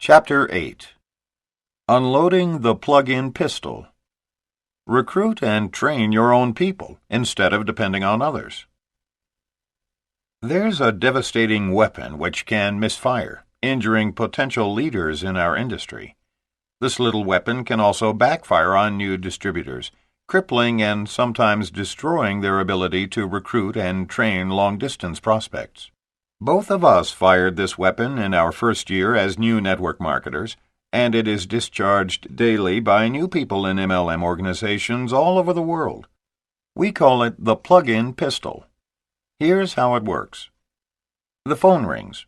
Chapter 8. Unloading the plug-in pistol. Recruit and train your own people instead of depending on others. There's a devastating weapon which can misfire, injuring potential leaders in our industry. This little weapon can also backfire on new distributors, crippling and sometimes destroying their ability to recruit and train long-distance prospects. Both of us fired this weapon in our first year as new network marketers, and it is discharged daily by new people in MLM organizations all over the world. We call it the plug-in pistol. Here's how it works. The phone rings.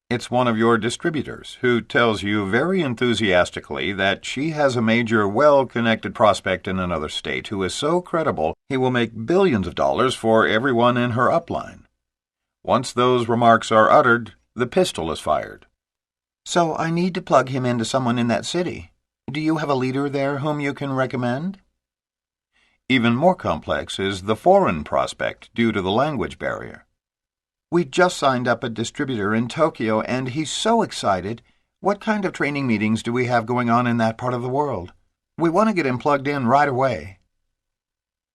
It's one of your distributors who tells you very enthusiastically that she has a major, well-connected prospect in another state who is so credible he will make billions of dollars for everyone in her upline. Once those remarks are uttered, the pistol is fired. So I need to plug him into someone in that city. Do you have a leader there whom you can recommend? Even more complex is the foreign prospect due to the language barrier. We just signed up a distributor in Tokyo, and he's so excited. What kind of training meetings do we have going on in that part of the world? We want to get him plugged in right away.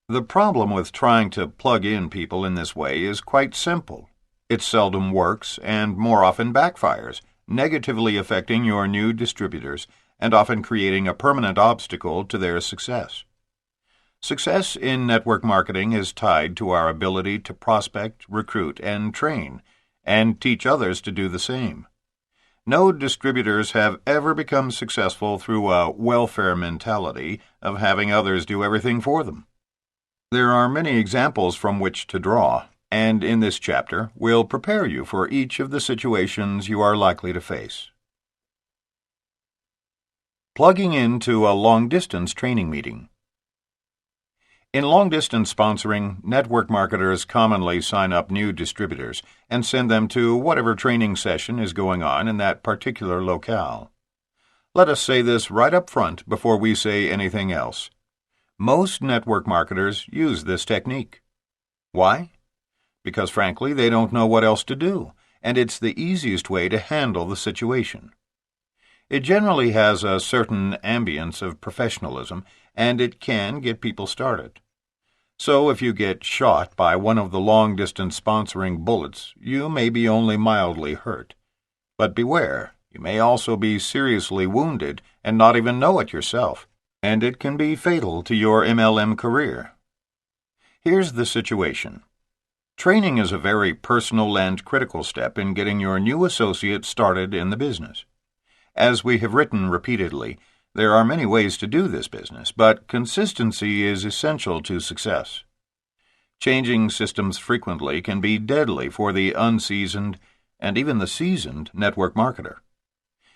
The problem with trying to plug in people in this way is quite simple. It seldom works and more often backfires, negatively affecting your new distributors and often creating a permanent obstacle to their success. Success in network marketing is tied to our ability to prospect, recruit, and train, and teach others to do the same. No distributors have ever become successful through a welfare mentality of having others do everything for them. There are many examples from which to draw, and in this chapter we'll prepare you for each of the situations you are likely to face. Plugging into a long-distance training meeting. In long-distance sponsoring, network marketers commonly sign up new distributors and send them to whatever training session is going on in that particular locale. Let us say this right up front before we say anything else. Most network marketers use this technique. Why? Because frankly they don't know what else to do, and it's the easiest way to handle the situation. It generally has a certain ambience of professionalism, and it can get people started. So if you get shot by one of the long-distance sponsoring bullets, you may be only mildly hurt. But beware, you may also be seriously wounded and not even know it yourself, and it can be fatal to your MLM career. Here's the situation. Training is a very personal and critical step in getting your new associate started in the business. As we have written repeatedly, there are many ways to do this business, but consistency is essential to success. Changing systems frequently can be deadly for the unseasoned and even the seasoned network marketer.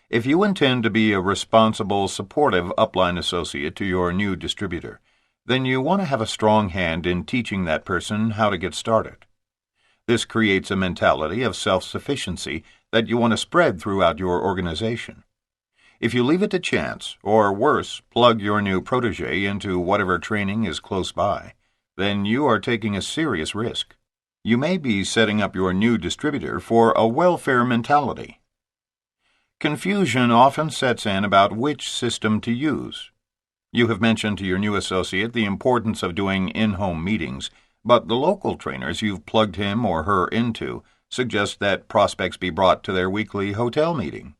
If you intend to be a responsible, supportive upline associate to your new distributor, then you want to have a strong hand in teaching that person how to get started. This creates a mentality of self-sufficiency that you want to spread throughout your organization. If you leave it to chance, or worse, plug your new protege into whatever training is close by, then you are taking a serious risk. You may be setting up your new distributor for a welfare mentality. Confusion often sets in about which system to use. You have mentioned to your new associate the importance of doing in-home meetings, but the local trainers you've plugged him or her into suggest that prospects be brought to their weekly hotel meeting.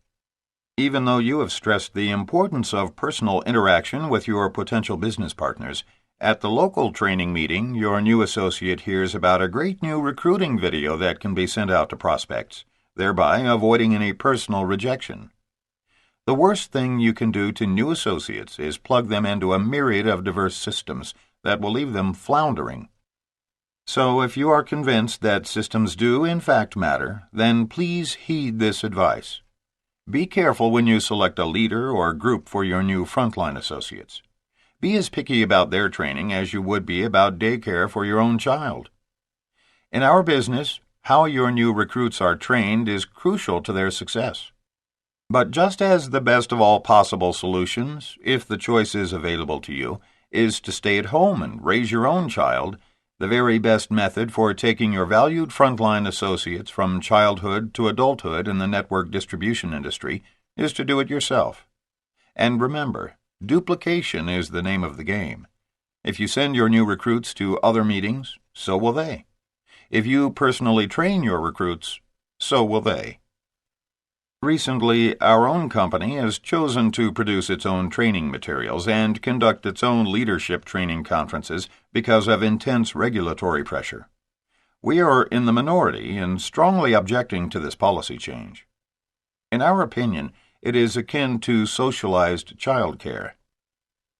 Even though you have stressed the importance of personal interaction with your potential business partners, at the local training meeting, your new associate hears about a great new recruiting video that can be sent out to prospects, thereby avoiding any personal rejection. The worst thing you can do to new associates is plug them into a myriad of diverse systems that will leave them floundering. So if you are convinced that systems do in fact matter, then please heed this advice. Be careful when you select a leader or group for your new frontline associates. Be as picky about their training as you would be about daycare for your own child. In our business, how your new recruits are trained is crucial to their success. But just as the best of all possible solutions, if the choice is available to you, is to stay at home and raise your own child, the very best method for taking your valued frontline associates from childhood to adulthood in the network distribution industry is to do it yourself. And remember, duplication is the name of the game. If you send your new recruits to other meetings, so will they. If you personally train your recruits, so will they. Recently, our own company has chosen to produce its own training materials and conduct its own leadership training conferences because of intense regulatory pressure. We are in the minority in strongly objecting to this policy change. In our opinion, it is akin to socialized childcare.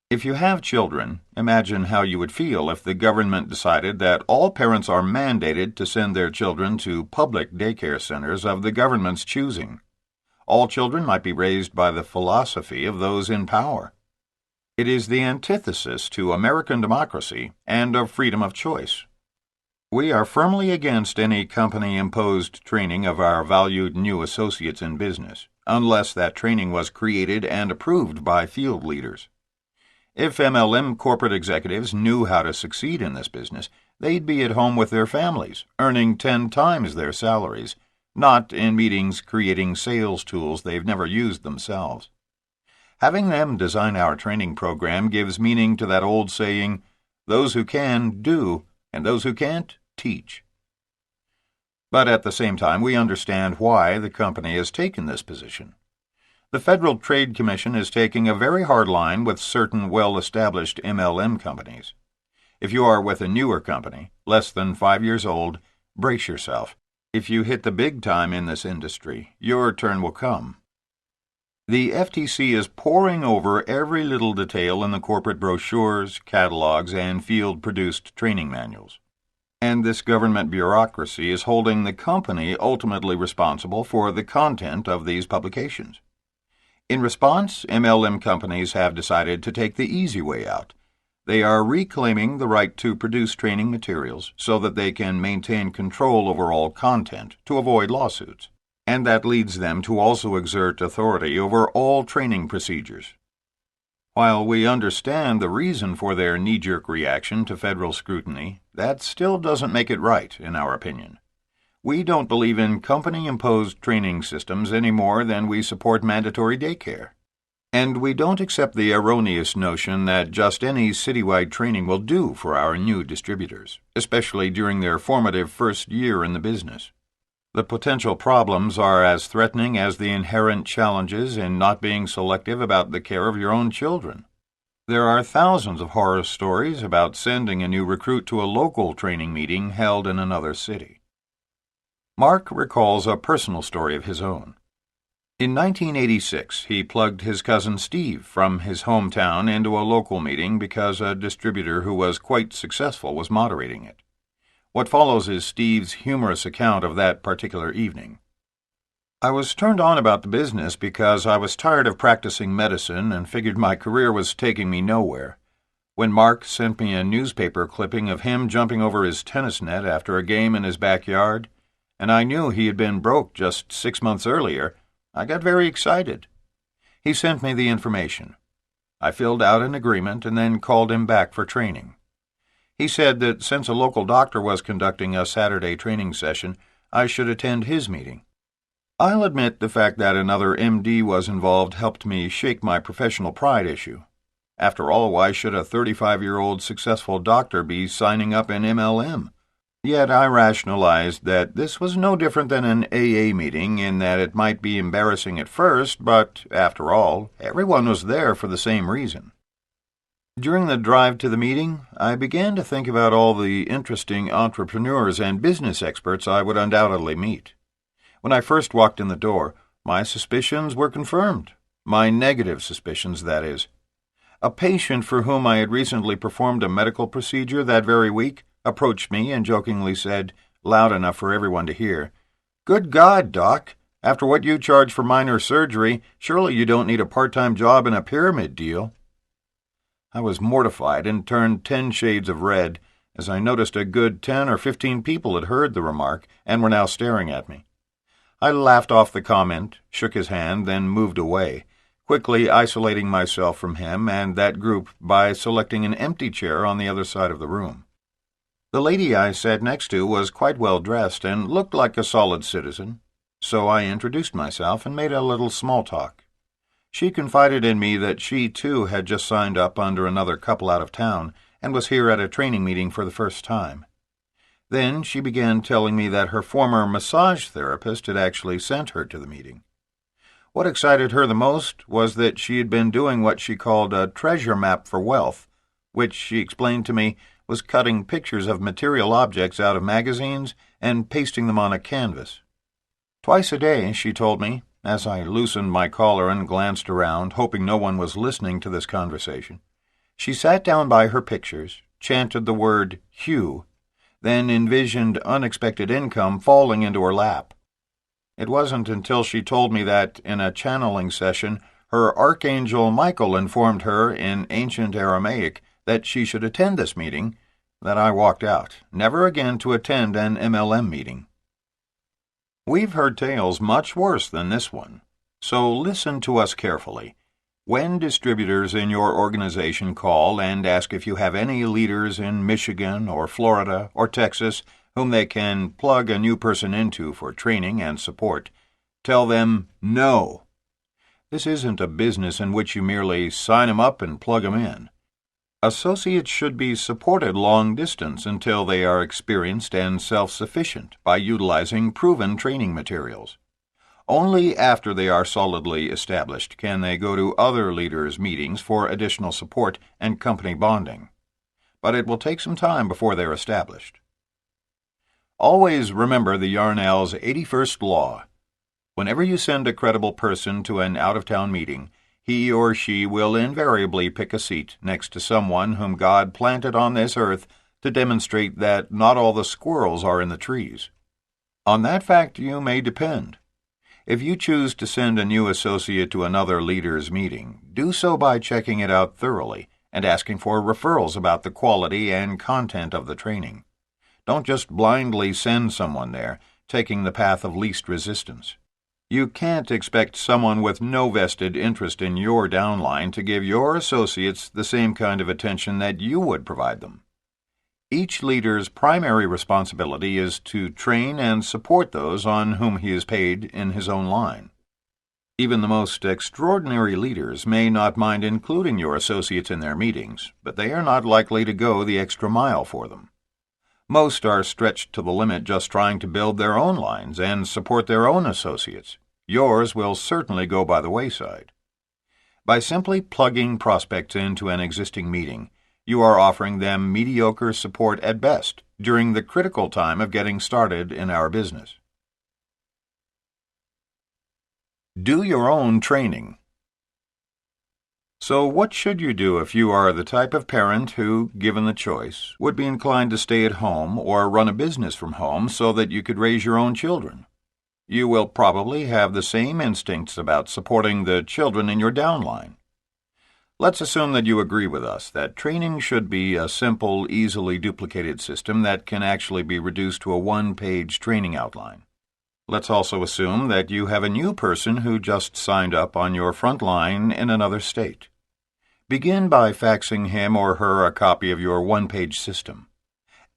If you have children, imagine how you would feel if the government decided that all parents are mandated to send their children to public daycare centers of the government's choosing. All children might be raised by the philosophy of those in power. It is the antithesis to American democracy and of freedom of choice. We are firmly against any company-imposed training of our valued new associates in business, unless that training was created and approved by field leaders. If MLM corporate executives knew how to succeed in this business, they'd be at home with their families, earning 10 times their salaries, not in meetings creating sales tools they've never used themselves. Having them design our training program gives meaning to that old saying, "Those who can, do, and those who can't, teach." But at the same time, we understand why the company has taken this position. The Federal Trade Commission is taking a very hard line with certain well-established MLM companies. If you are with a newer company, less than 5 years old, brace yourself. If you hit the big time in this industry, your turn will come. The FTC is poring over every little detail in the corporate brochures, catalogs, and field-produced training manuals. And this government bureaucracy is holding the company ultimately responsible for the content of these publications. In response, MLM companies have decided to take the easy way out. They are reclaiming the right to produce training materials so that they can maintain control over all content to avoid lawsuits, and that leads them to also exert authority over all training procedures. While we understand the reason for their knee-jerk reaction to federal scrutiny, that still doesn't make it right, in our opinion. We don't believe in company-imposed training systems any more than we support mandatory daycare. And we don't accept the erroneous notion that just any citywide training will do for our new distributors, especially during their formative first year in the business. The potential problems are as threatening as the inherent challenges in not being selective about the care of your own children. There are thousands of horror stories about sending a new recruit to a local training meeting held in another city. Mark recalls a personal story of his own. In 1986, he plugged his cousin Steve from his hometown into a local meeting because a distributor who was quite successful was moderating it. What follows is Steve's humorous account of that particular evening. "I was turned on about the business because I was tired of practicing medicine and figured my career was taking me nowhere. When Mark sent me a newspaper clipping of him jumping over his tennis net after a game in his backyard, and I knew he had been broke just 6 months earlier, I got very excited. He sent me the information. I filled out an agreement and then called him back for training. He said that since a local doctor was conducting a Saturday training session, I should attend his meeting. I'll admit the fact that another MD was involved helped me shake my professional pride issue. After all, why should a 35-year-old successful doctor be signing up in MLM? Yet I rationalized that this was no different than an AA meeting in that it might be embarrassing at first, but, after all, everyone was there for the same reason. During the drive to the meeting, I began to think about all the interesting entrepreneurs and business experts I would undoubtedly meet. When I first walked in the door, my suspicions were confirmed. My negative suspicions, that is. A patient for whom I had recently performed a medical procedure that very week approached me and jokingly said, loud enough for everyone to hear, "Good God, Doc, after what you charge for minor surgery, surely you don't need a part-time job in a pyramid deal." I was mortified and turned 10 shades of red as I noticed a good 10 or 15 people had heard the remark and were now staring at me. I laughed off the comment, shook his hand, then moved away, quickly isolating myself from him and that group by selecting an empty chair on the other side of the room. The lady I sat next to was quite well dressed and looked like a solid citizen, so I introduced myself and made a little small talk. She confided in me that she, too, had just signed up under another couple out of town and was here at a training meeting for the first time. Then she began telling me that her former massage therapist had actually sent her to the meeting. What excited her the most was that she had been doing what she called a treasure map for wealth, which she explained to me was cutting pictures of material objects out of magazines and pasting them on a canvas. Twice a day, she told me, as I loosened my collar and glanced around, hoping no one was listening to this conversation, she sat down by her pictures, chanted the word Hugh, then envisioned unexpected income falling into her lap. It wasn't until she told me that, in a channeling session, her archangel Michael informed her in ancient Aramaic that she should attend this meeting, that I walked out, never again to attend an MLM meeting. We've heard tales much worse than this one, so listen to us carefully. When distributors in your organization call and ask if you have any leaders in Michigan or Florida or Texas whom they can plug a new person into for training and support, tell them no. This isn't a business in which you merely sign them up and plug them in. Associates should be supported long distance until they are experienced and self-sufficient by utilizing proven training materials. Only after they are solidly established can they go to other leaders' meetings for additional support and company bonding. But it will take some time before they're established. Always remember the Yarnell's 81st law. Whenever you send a credible person to an out-of-town meeting, he or she will invariably pick a seat next to someone whom God planted on this earth to demonstrate that not all the squirrels are in the trees. On that fact you may depend. If you choose to send a new associate to another leader's meeting, do so by checking it out thoroughly and asking for referrals about the quality and content of the training. Don't just blindly send someone there, taking the path of least resistance. You can't expect someone with no vested interest in your downline to give your associates the same kind of attention that you would provide them. Each leader's primary responsibility is to train and support those on whom he is paid in his own line. Even the most extraordinary leaders may not mind including your associates in their meetings, but they are not likely to go the extra mile for them. Most are stretched to the limit just trying to build their own lines and support their own associates. Yours will certainly go by the wayside. By simply plugging prospects into an existing meeting, you are offering them mediocre support at best during the critical time of getting started in our business. Do your own training. So what should you do if you are the type of parent who, given the choice, would be inclined to stay at home or run a business from home so that you could raise your own children? You will probably have the same instincts about supporting the children in your downline. Let's assume that you agree with us that training should be a simple, easily duplicated system that can actually be reduced to a one-page training outline. Let's also assume that you have a new person who just signed up on your front line in another state. Begin by faxing him or her a copy of your one-page system.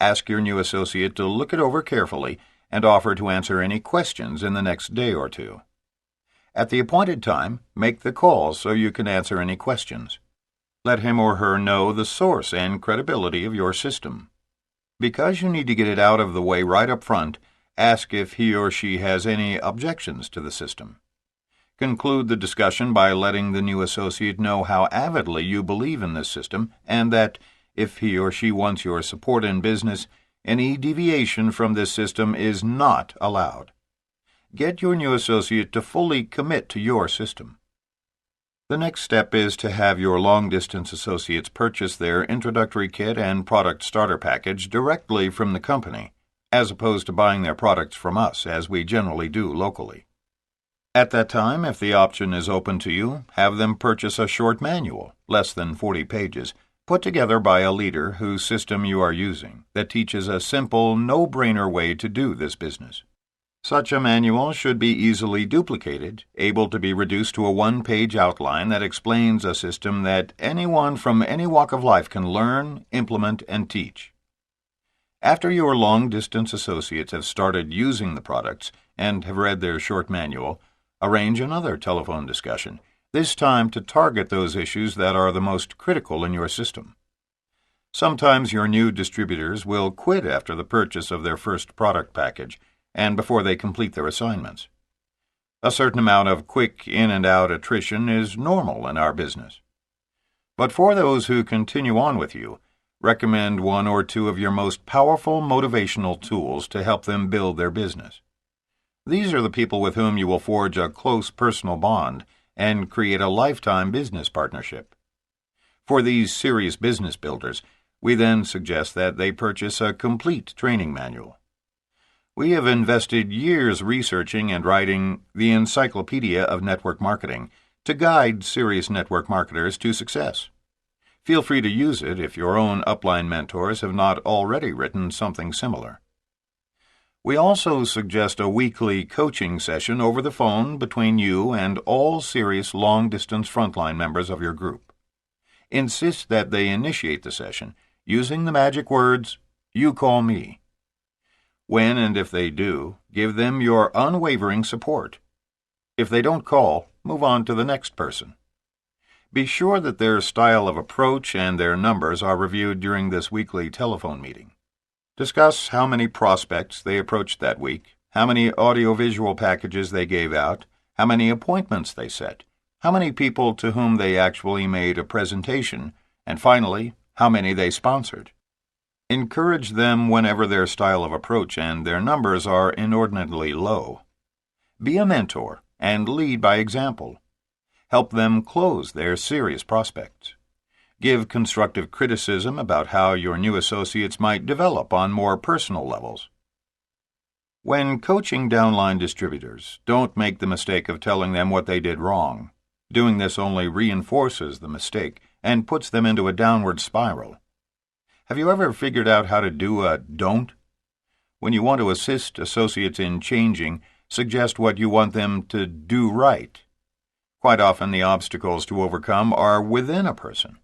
Ask your new associate to look it over carefully and offer to answer any questions in the next day or two. At the appointed time, make the call so you can answer any questions. Let him or her know the source and credibility of your system. Because you need to get it out of the way right up front, ask if he or she has any objections to the system. Conclude the discussion by letting the new associate know how avidly you believe in this system and that, if he or she wants your support in business, any deviation from this system is not allowed. Get your new associate to fully commit to your system. The next step is to have your long-distance associates purchase their introductory kit and product starter package directly from the company, as opposed to buying their products from us, as we generally do locally. At that time, if the option is open to you, have them purchase a short manual, less than 40 pages, put together by a leader whose system you are using, that teaches a simple, no-brainer way to do this business. Such a manual should be easily duplicated, able to be reduced to a one-page outline that explains a system that anyone from any walk of life can learn, implement, and teach. After your long-distance associates have started using the products and have read their short manual, arrange another telephone discussion, this time to target those issues that are the most critical in your system. Sometimes your new distributors will quit after the purchase of their first product package and before they complete their assignments. A certain amount of quick in-and-out attrition is normal in our business. But for those who continue on with you, recommend one or two of your most powerful motivational tools to help them build their business. These are the people with whom you will forge a close personal bond and create a lifetime business partnership. For these serious business builders, we then suggest that they purchase a complete training manual. We have invested years researching and writing the Encyclopedia of Network Marketing to guide serious network marketers to success. Feel free to use it if your own upline mentors have not already written something similar. We also suggest a weekly coaching session over the phone between you and all serious long-distance frontline members of your group. Insist that they initiate the session using the magic words, "You call me." When and if they do, give them your unwavering support. If they don't call, move on to the next person. Be sure that their style of approach and their numbers are reviewed during this weekly telephone meeting. Discuss how many prospects they approached that week, how many audiovisual packages they gave out, how many appointments they set, how many people to whom they actually made a presentation, and finally, how many they sponsored. Encourage them whenever their style of approach and their numbers are inordinately low. Be a mentor and lead by example. Help them close their serious prospects. Give constructive criticism about how your new associates might develop on more personal levels. When coaching downline distributors, don't make the mistake of telling them what they did wrong. Doing this only reinforces the mistake and puts them into a downward spiral. Have you ever figured out how to do a don't? When you want to assist associates in changing, suggest what you want them to do right. Quite often the obstacles to overcome are within a person.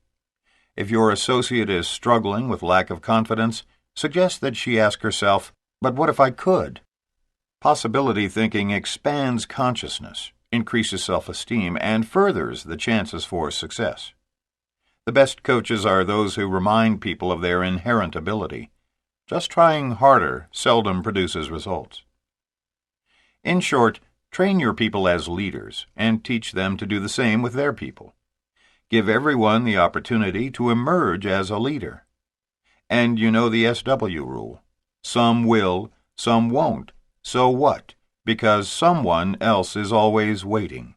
If your associate is struggling with lack of confidence, suggest that she ask herself, "But what if I could?" Possibility thinking expands consciousness, increases self-esteem, and furthers the chances for success. The best coaches are those who remind people of their inherent ability. Just trying harder seldom produces results. In short, train your people as leaders and teach them to do the same with their people. Give everyone the opportunity to emerge as a leader. And you know the SW rule. Some will, some won't. So what? Because someone else is always waiting.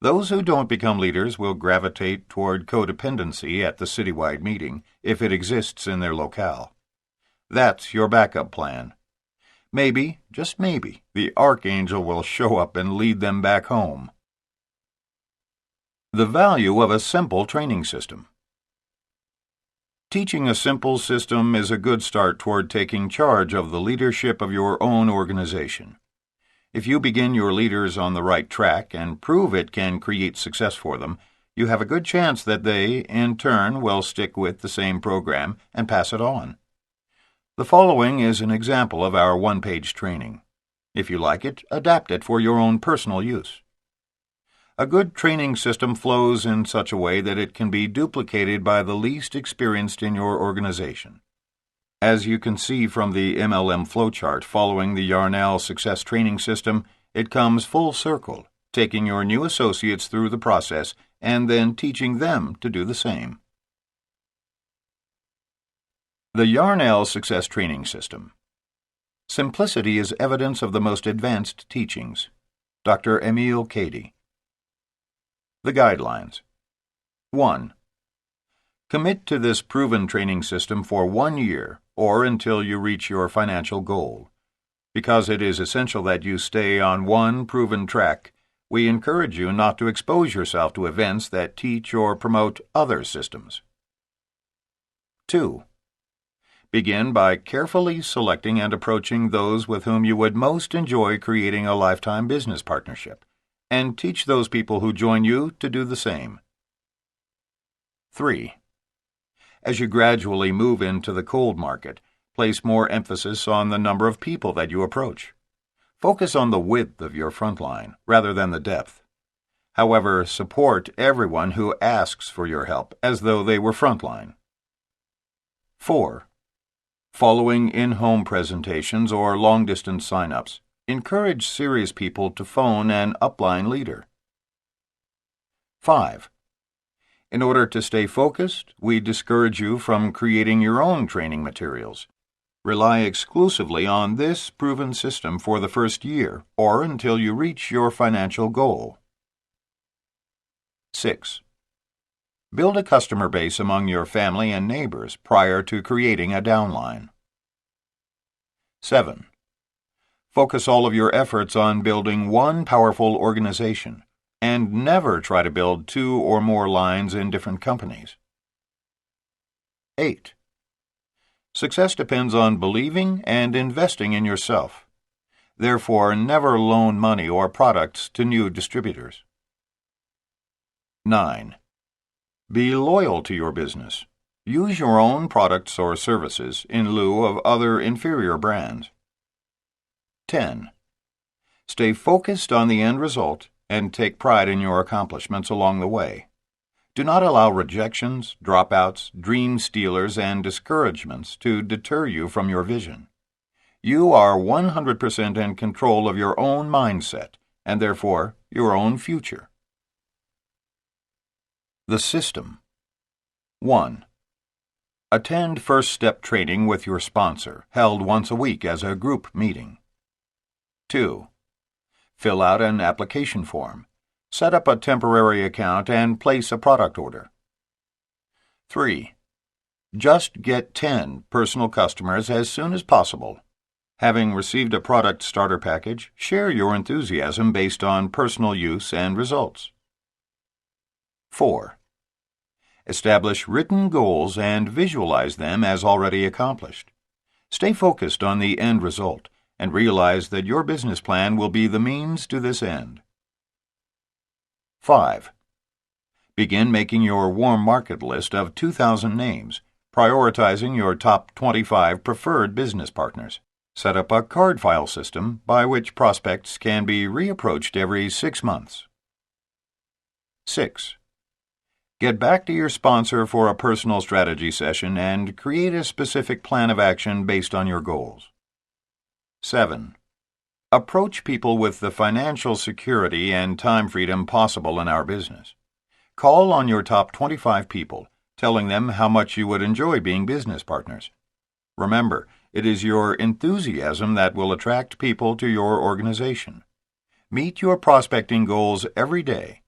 Those who don't become leaders will gravitate toward codependency at the citywide meeting, if it exists in their locale. That's your backup plan. Maybe, just maybe, the archangel will show up and lead them back home. The value of a simple training system. Teaching a simple system is a good start toward taking charge of the leadership of your own organization. If you begin your leaders on the right track and prove it can create success for them, you have a good chance that they, in turn, will stick with the same program and pass it on. The following is an example of our one-page training. If you like it, adapt it for your own personal use. A good training system flows in such a way that it can be duplicated by the least experienced in your organization. As you can see from the MLM flowchart following the Yarnell Success Training System, it comes full circle, taking your new associates through the process and then teaching them to do the same. The Yarnell Success Training System. Simplicity is evidence of the most advanced teachings. Dr. Emil Cady. The Guidelines. 1. Commit to this proven training system for 1 year or until you reach your financial goal. Because it is essential that you stay on one proven track, we encourage you not to expose yourself to events that teach or promote other systems. 2. Begin by carefully selecting and approaching those with whom you would most enjoy creating a lifetime business partnership, and teach those people who join you to do the same. 3. As you gradually move into the cold market, place more emphasis on the number of people that you approach. Focus on the width of your front line rather than the depth. However, support everyone who asks for your help as though they were frontline. 4. Following in-home presentations or long-distance sign-ups, encourage serious people to phone an upline leader. 5. In order to stay focused, we discourage you from creating your own training materials. Rely exclusively on this proven system for the first year or until you reach your financial goal. 6. Build a customer base among your family and neighbors prior to creating a downline. 7. Focus all of your efforts on building one powerful organization, and never try to build 2 or more lines in different companies. 8. Success depends on believing and investing in yourself. Therefore, never loan money or products to new distributors. 9. Be loyal to your business. Use your own products or services in lieu of other inferior brands. 10. Stay focused on the end result and take pride in your accomplishments along the way. Do not allow rejections, dropouts, dream stealers, and discouragements to deter you from your vision. You are 100% in control of your own mindset and therefore your own future. The system. 1. Attend first step training with your sponsor, held once a week as a group meeting. 2. Fill out an application form. Set up a temporary account and place a product order. 3. Just get 10 personal customers as soon as possible. Having received a product starter package, share your enthusiasm based on personal use and results. 4. Establish written goals and visualize them as already accomplished. Stay focused on the end result and realize that your business plan will be the means to this end. 5. Begin making your warm market list of 2,000 names, prioritizing your top 25 preferred business partners. Set up a card file system by which prospects can be reapproached every 6 months. 6. Get back to your sponsor for a personal strategy session and create a specific plan of action based on your goals. 7. Approach people with the financial security and time freedom possible in our business. Call on your top 25 people, telling them how much you would enjoy being business partners. Remember, it is your enthusiasm that will attract people to your organization. Meet your prospecting goals every day.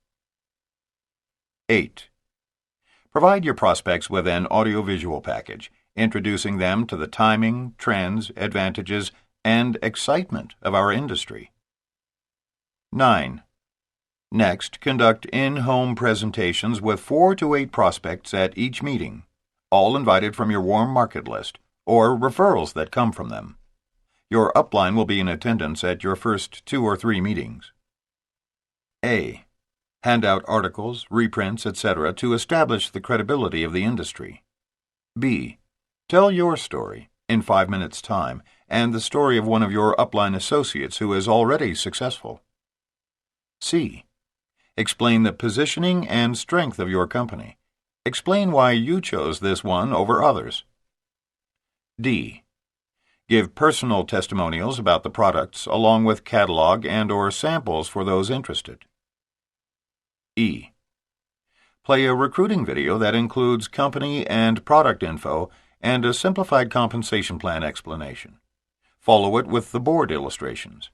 8. Provide your prospects with an audiovisual package, introducing them to the timing, trends, advantages, and excitement of our industry. 9. Next, conduct in-home presentations with 4 to 8 prospects at each meeting, all invited from your warm market list, or referrals that come from them. Your upline will be in attendance at your first 2 or 3 meetings. A. Hand out articles, reprints, etc. to establish the credibility of the industry. B. Tell your story, in 5 minutes' time, and the story of one of your upline associates who is already successful. C. Explain the positioning and strength of your company. Explain why you chose this one over others. D. Give personal testimonials about the products along with catalog and/or samples for those interested. E. Play a recruiting video that includes company and product info and a simplified compensation plan explanation. Follow it with the board illustrations.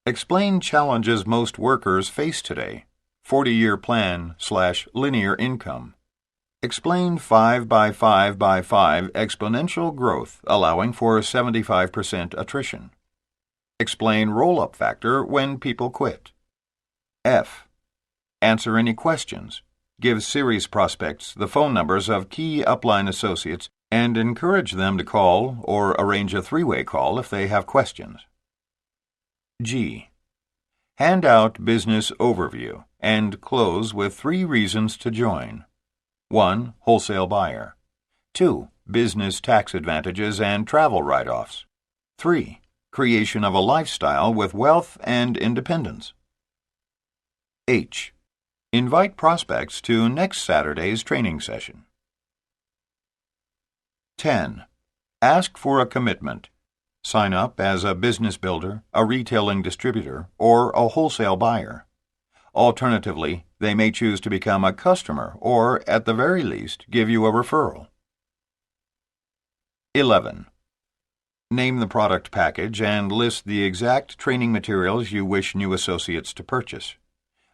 Explain challenges most workers face today. 40-year plan/linear income. Explain 5x5x5 exponential growth allowing for 75% attrition. Explain roll-up factor when people quit. F. Answer any questions. Give serious prospects the phone numbers of key upline associates and encourage them to call or arrange a 3-way call if they have questions. G. Hand out business overview and close with 3 reasons to join. 1. Wholesale buyer. 2. Business tax advantages and travel write-offs. 3. Creation of a lifestyle with wealth and independence. H. Invite prospects to next Saturday's training session. 10. Ask for a commitment. Sign up as a business builder, a retailing distributor, or a wholesale buyer. Alternatively, they may choose to become a customer or, at the very least, give you a referral. 11. Name the product package and list the exact training materials you wish new associates to purchase.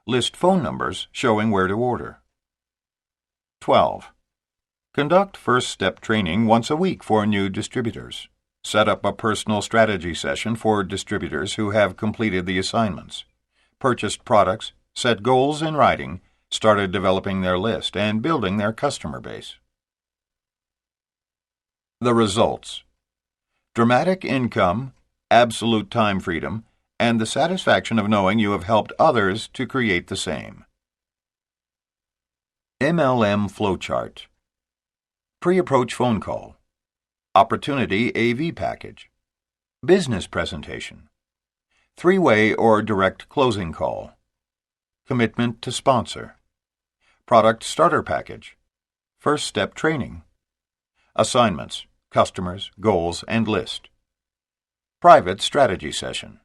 List phone numbers showing where to order. 12. Conduct first-step training once a week for new distributors. Set up a personal strategy session for distributors who have completed the assignments, purchased products, set goals in writing, started developing their list, and building their customer base. The results: dramatic income, absolute time freedom, and the satisfaction of knowing you have helped others to create the same. MLM Flowchart. Pre-approach phone call. Opportunity AV package. Business presentation. Three-way or direct closing call. Commitment to sponsor. Product starter package. First step training. Assignments, customers, goals, and list. Private strategy session.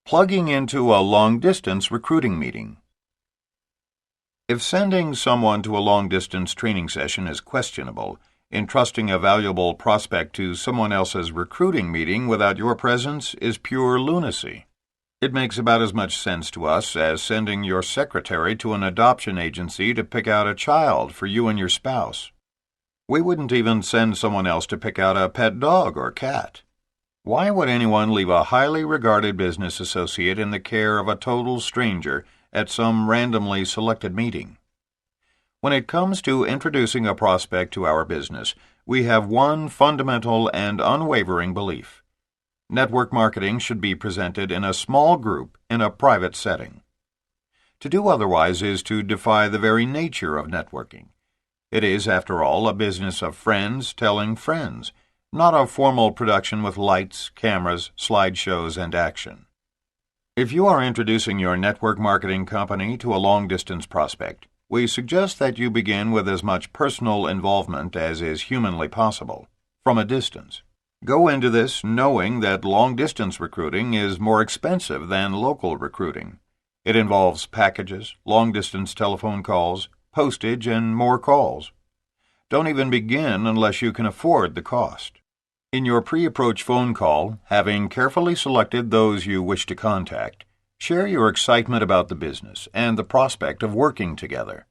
Plugging into a long-distance recruiting meeting. If sending someone to a long-distance training session is questionable, entrusting a valuable prospect to someone else's recruiting meeting without your presence is pure lunacy. It makes about as much sense to us as sending your secretary to an adoption agency to pick out a child for you and your spouse. We wouldn't even send someone else to pick out a pet dog or cat. Why would anyone leave a highly regarded business associate in the care of a total stranger at some randomly selected meeting? When it comes to introducing a prospect to our business, we have one fundamental and unwavering belief. Network marketing should be presented in a small group in a private setting. To do otherwise is to defy the very nature of networking. It is, after all, a business of friends telling friends, not a formal production with lights, cameras, slideshows, and action. If you are introducing your network marketing company to a long-distance prospect, we suggest that you begin with as much personal involvement as is humanly possible, from a distance. Go into this knowing that long-distance recruiting is more expensive than local recruiting. It involves packages, long-distance telephone calls, postage, and more calls. Don't even begin unless you can afford the cost. In your pre-approach phone call, having carefully selected those you wish to contact, share your excitement about the business and the prospect of working together.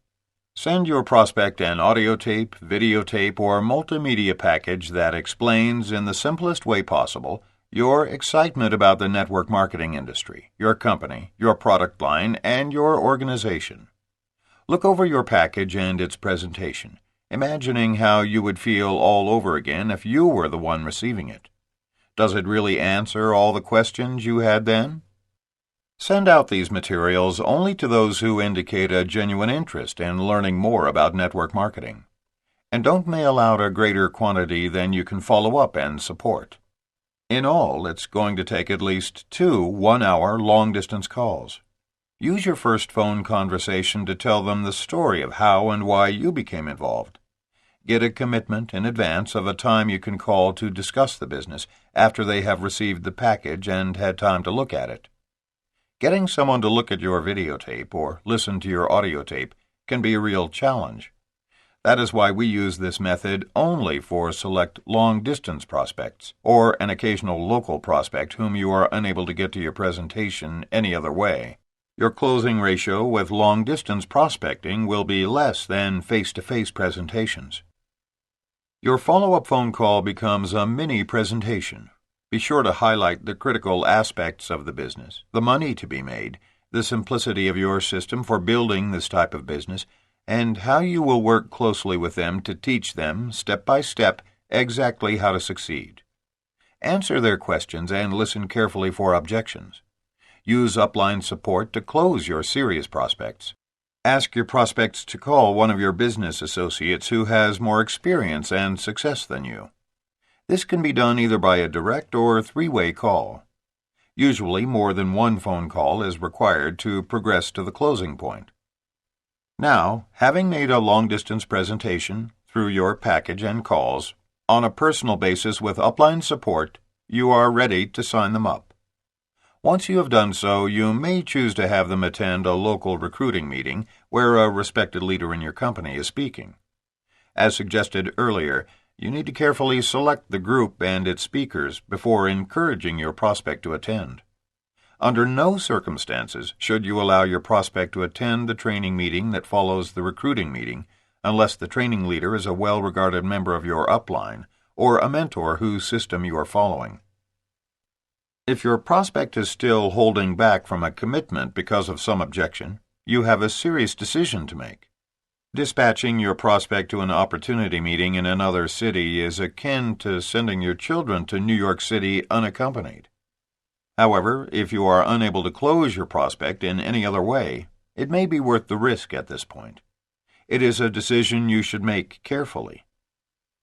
Send your prospect an audio tape, videotape, or multimedia package that explains, in the simplest way possible, your excitement about the network marketing industry, your company, your product line, and your organization. Look over your package and its presentation, imagining how you would feel all over again if you were the one receiving it. Does it really answer all the questions you had then? Send out these materials only to those who indicate a genuine interest in learning more about network marketing. And don't mail out a greater quantity than you can follow up and support. In all, it's going to take at least 2 one-hour long-distance calls. Use your first phone conversation to tell them the story of how and why you became involved. Get a commitment in advance of a time you can call to discuss the business after they have received the package and had time to look at it. Getting someone to look at your videotape or listen to your audio tape can be a real challenge. That is why we use this method only for select long-distance prospects or an occasional local prospect whom you are unable to get to your presentation any other way. Your closing ratio with long-distance prospecting will be less than face-to-face presentations. Your follow-up phone call becomes a mini presentation. Be sure to highlight the critical aspects of the business, the money to be made, the simplicity of your system for building this type of business, and how you will work closely with them to teach them, step by step, exactly how to succeed. Answer their questions and listen carefully for objections. Use upline support to close your serious prospects. Ask your prospects to call one of your business associates who has more experience and success than you. This can be done either by a direct or 3-way call. Usually more than one phone call is required to progress to the closing point. Now, having made a long-distance presentation through your package and calls on a personal basis with upline support, you are ready to sign them up. Once you have done so, you may choose to have them attend a local recruiting meeting where a respected leader in your company is speaking. As suggested earlier, you need to carefully select the group and its speakers before encouraging your prospect to attend. Under no circumstances should you allow your prospect to attend the training meeting that follows the recruiting meeting unless the training leader is a well-regarded member of your upline or a mentor whose system you are following. If your prospect is still holding back from a commitment because of some objection, you have a serious decision to make. Dispatching your prospect to an opportunity meeting in another city is akin to sending your children to New York City unaccompanied. However, if you are unable to close your prospect in any other way, it may be worth the risk at this point. It is a decision you should make carefully.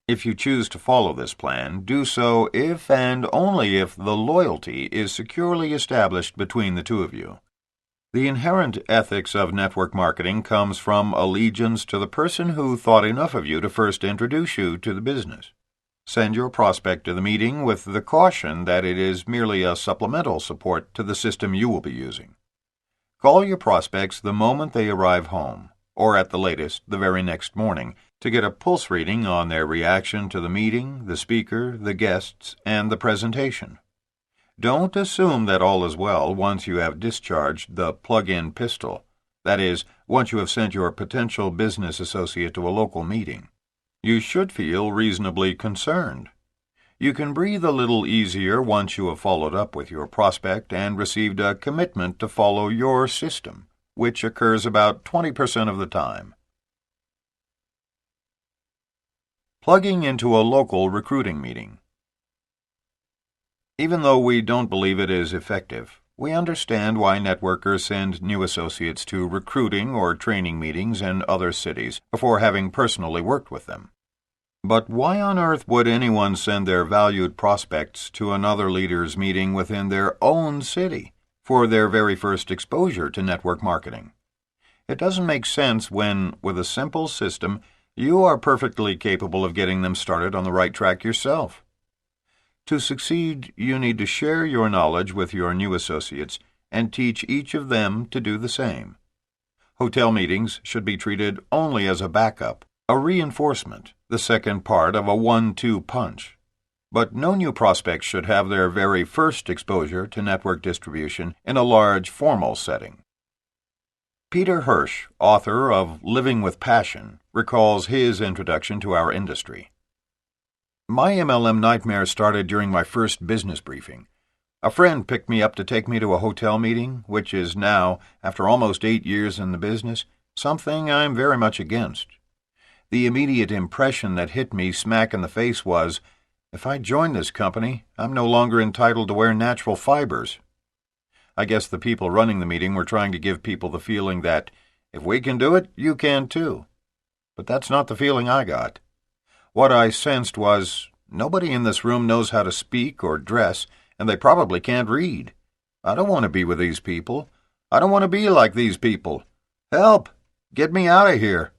If you choose to follow this plan, do so if and only if the loyalty is securely established between the two of you. The inherent ethics of network marketing comes from allegiance to the person who thought enough of you to first introduce you to the business. Send your prospect to the meeting with the caution that it is merely a supplemental support to the system you will be using. Call your prospects the moment they arrive home, or at the latest, the very next morning, to get a pulse reading on their reaction to the meeting, the speaker, the guests, and the presentation. Don't assume that all is well once you have discharged the plug-in pistol, that is, once you have sent your potential business associate to a local meeting. You should feel reasonably concerned. You can breathe a little easier once you have followed up with your prospect and received a commitment to follow your system, which occurs about 20% of the time. Plugging into a local recruiting meeting. Even though we don't believe it is effective, we understand why networkers send new associates to recruiting or training meetings in other cities before having personally worked with them. But why on earth would anyone send their valued prospects to another leader's meeting within their own city for their very first exposure to network marketing? It doesn't make sense when, with a simple system, you are perfectly capable of getting them started on the right track yourself. To succeed, you need to share your knowledge with your new associates and teach each of them to do the same. Hotel meetings should be treated only as a backup, a reinforcement, the second part of a 1-2 punch. But no new prospects should have their very first exposure to network distribution in a large, formal setting. Peter Hirsch, author of Living with Passion, recalls his introduction to our industry. My MLM nightmare started during my first business briefing. A friend picked me up to take me to a hotel meeting, which is now, after almost 8 years in the business, something I'm very much against. The immediate impression that hit me smack in the face was, if I join this company, I'm no longer entitled to wear natural fibers. I guess the people running the meeting were trying to give people the feeling that, if we can do it, you can too. But that's not the feeling I got. What I sensed was, nobody in this room knows how to speak or dress, and they probably can't read. I don't want to be with these people. I don't want to be like these people. Help! Get me out of here.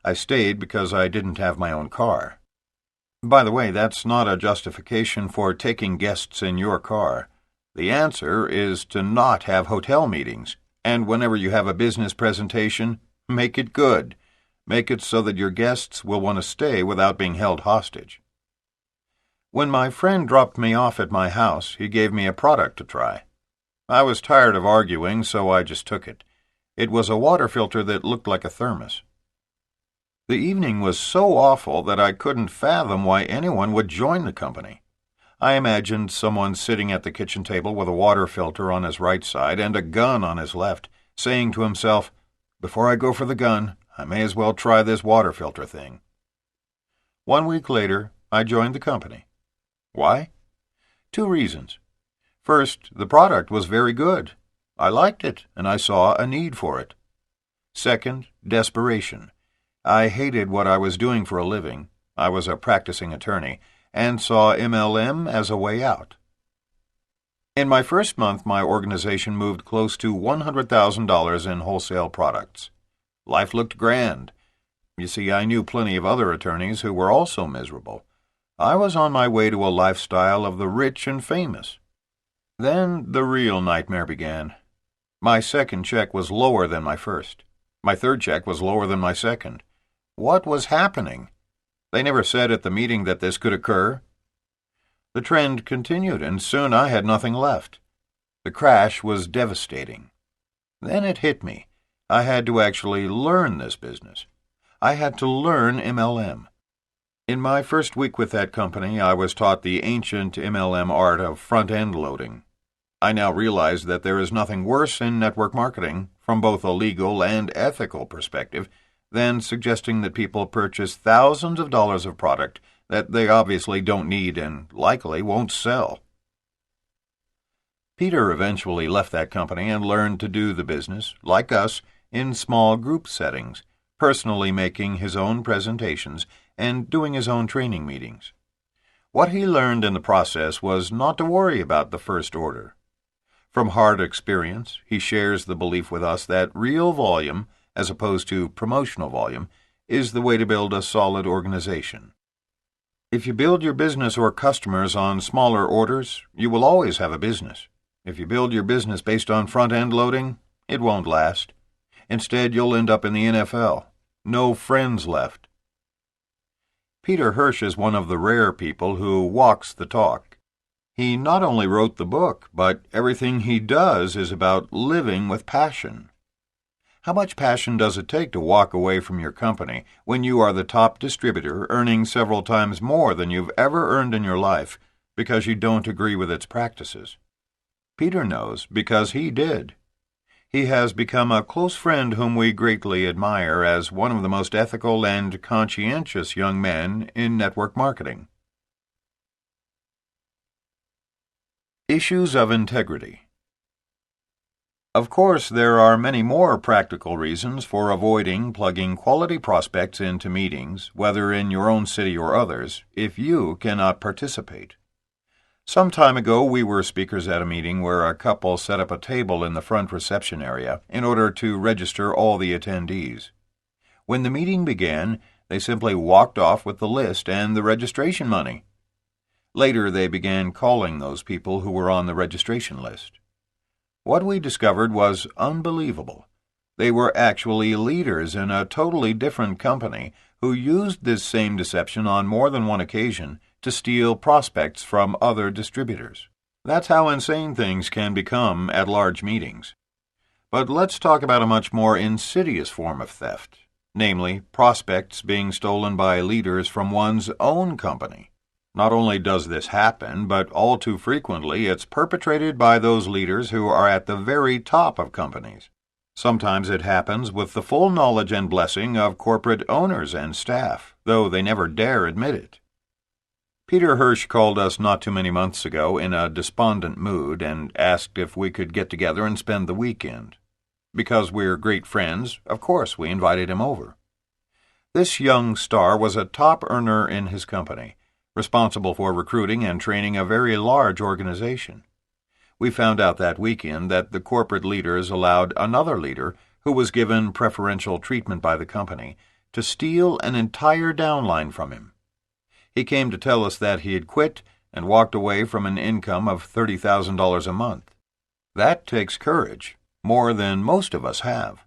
I stayed because I didn't have my own car. By the way, that's not a justification for taking guests in your car. The answer is to not have hotel meetings, and whenever you have a business presentation, make it good. Make it so that your guests will want to stay without being held hostage. When my friend dropped me off at my house, he gave me a product to try. I was tired of arguing, so I just took it. It was a water filter that looked like a thermos. The evening was so awful that I couldn't fathom why anyone would join the company. I imagined someone sitting at the kitchen table with a water filter on his right side and a gun on his left, saying to himself, "Before I go for the gun, I may as well try this water filter thing." 1 week later, I joined the company. Why? 2 reasons. First, the product was very good. I liked it, and I saw a need for it. Second, desperation. I hated what I was doing for a living. I was a practicing attorney, and saw MLM as a way out. In my first month, my organization moved close to $100,000 in wholesale products. Life looked grand. You see, I knew plenty of other attorneys who were also miserable. I was on my way to a lifestyle of the rich and famous. Then the real nightmare began. My second check was lower than my first. My third check was lower than my second. What was happening? They never said at the meeting that this could occur. The trend continued, and soon I had nothing left. The crash was devastating. Then it hit me. I had to actually learn this business. I had to learn MLM. In my first week with that company, I was taught the ancient MLM art of front-end loading. I now realize that there is nothing worse in network marketing, from both a legal and ethical perspective, than suggesting that people purchase thousands of dollars of product that they obviously don't need and likely won't sell. Peter eventually left that company and learned to do the business, like us, in small group settings, personally making his own presentations and doing his own training meetings. What he learned in the process was not to worry about the first order. From hard experience, he shares the belief with us that real volume, as opposed to promotional volume, is the way to build a solid organization. If you build your business or customers on smaller orders, you will always have a business. If you build your business based on front-end loading, it won't last. Instead, you'll end up in the NFL. No friends left. Peter Hirsch is one of the rare people who walks the talk. He not only wrote the book, but everything he does is about living with passion. How much passion does it take to walk away from your company when you are the top distributor earning several times more than you've ever earned in your life because you don't agree with its practices? Peter knows because he did. He has become a close friend whom we greatly admire as one of the most ethical and conscientious young men in network marketing. Issues of integrity. Of course, there are many more practical reasons for avoiding plugging quality prospects into meetings, whether in your own city or others, if you cannot participate. Some time ago, we were speakers at a meeting where a couple set up a table in the front reception area in order to register all the attendees. When the meeting began, they simply walked off with the list and the registration money. Later, they began calling those people who were on the registration list. What we discovered was unbelievable. They were actually leaders in a totally different company who used this same deception on more than one occasion to steal prospects from other distributors. That's how insane things can become at large meetings. But let's talk about a much more insidious form of theft, namely prospects being stolen by leaders from one's own company. Not only does this happen, but all too frequently it's perpetrated by those leaders who are at the very top of companies. Sometimes it happens with the full knowledge and blessing of corporate owners and staff, though they never dare admit it. Peter Hirsch called us not too many months ago in a despondent mood and asked if we could get together and spend the weekend. Because we're great friends, of course we invited him over. This young star was a top earner in his company, responsible for recruiting and training a very large organization. We found out that weekend that the corporate leaders allowed another leader, who was given preferential treatment by the company, to steal an entire downline from him. He came to tell us that he had quit and walked away from an income of $30,000 a month. That takes courage, more than most of us have.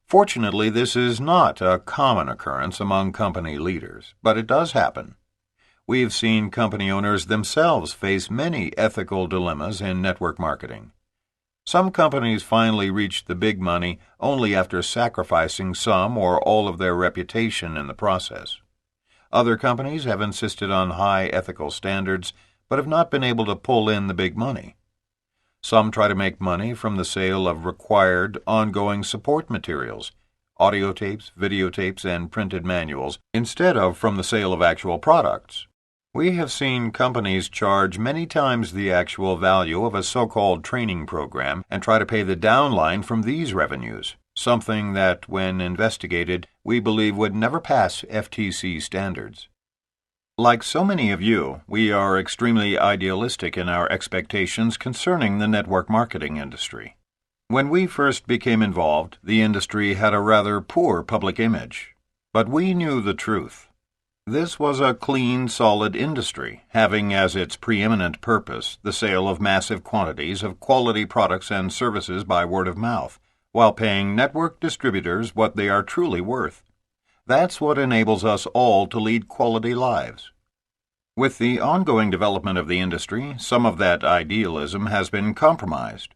Fortunately, this is not a common occurrence among company leaders, but it does happen. We've seen company owners themselves face many ethical dilemmas in network marketing. Some companies finally reach the big money only after sacrificing some or all of their reputation in the process. Other companies have insisted on high ethical standards, but have not been able to pull in the big money. Some try to make money from the sale of required, ongoing support materials, audio tapes, videotapes, and printed manuals, instead of from the sale of actual products. We have seen companies charge many times the actual value of a so-called training program and try to pay the downline from these revenues, something that, when investigated, we believe would never pass FTC standards. Like so many of you, we are extremely idealistic in our expectations concerning the network marketing industry. When we first became involved, the industry had a rather poor public image. But we knew the truth. This was a clean, solid industry, having as its preeminent purpose the sale of massive quantities of quality products and services by word of mouth, while paying network distributors what they are truly worth. That's what enables us all to lead quality lives. With the ongoing development of the industry, some of that idealism has been compromised.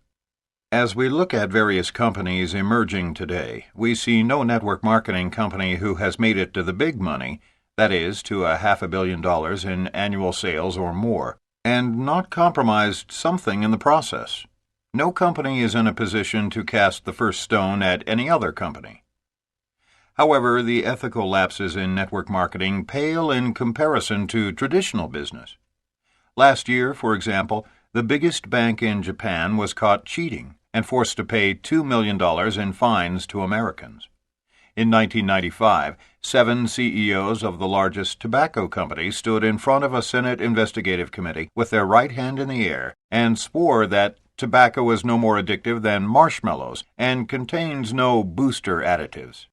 As we look at various companies emerging today, we see no network marketing company who has made it to the big money, that is, to $500 million in annual sales or more, and not compromised something in the process. No company is in a position to cast the first stone at any other company. However, the ethical lapses in network marketing pale in comparison to traditional business. Last year, for example, the biggest bank in Japan was caught cheating and forced to pay $2 million in fines to Americans. In 1995, 7 CEOs of the largest tobacco company stood in front of a Senate investigative committee with their right hand in the air and swore that tobacco is no more addictive than marshmallows and contains no booster additives.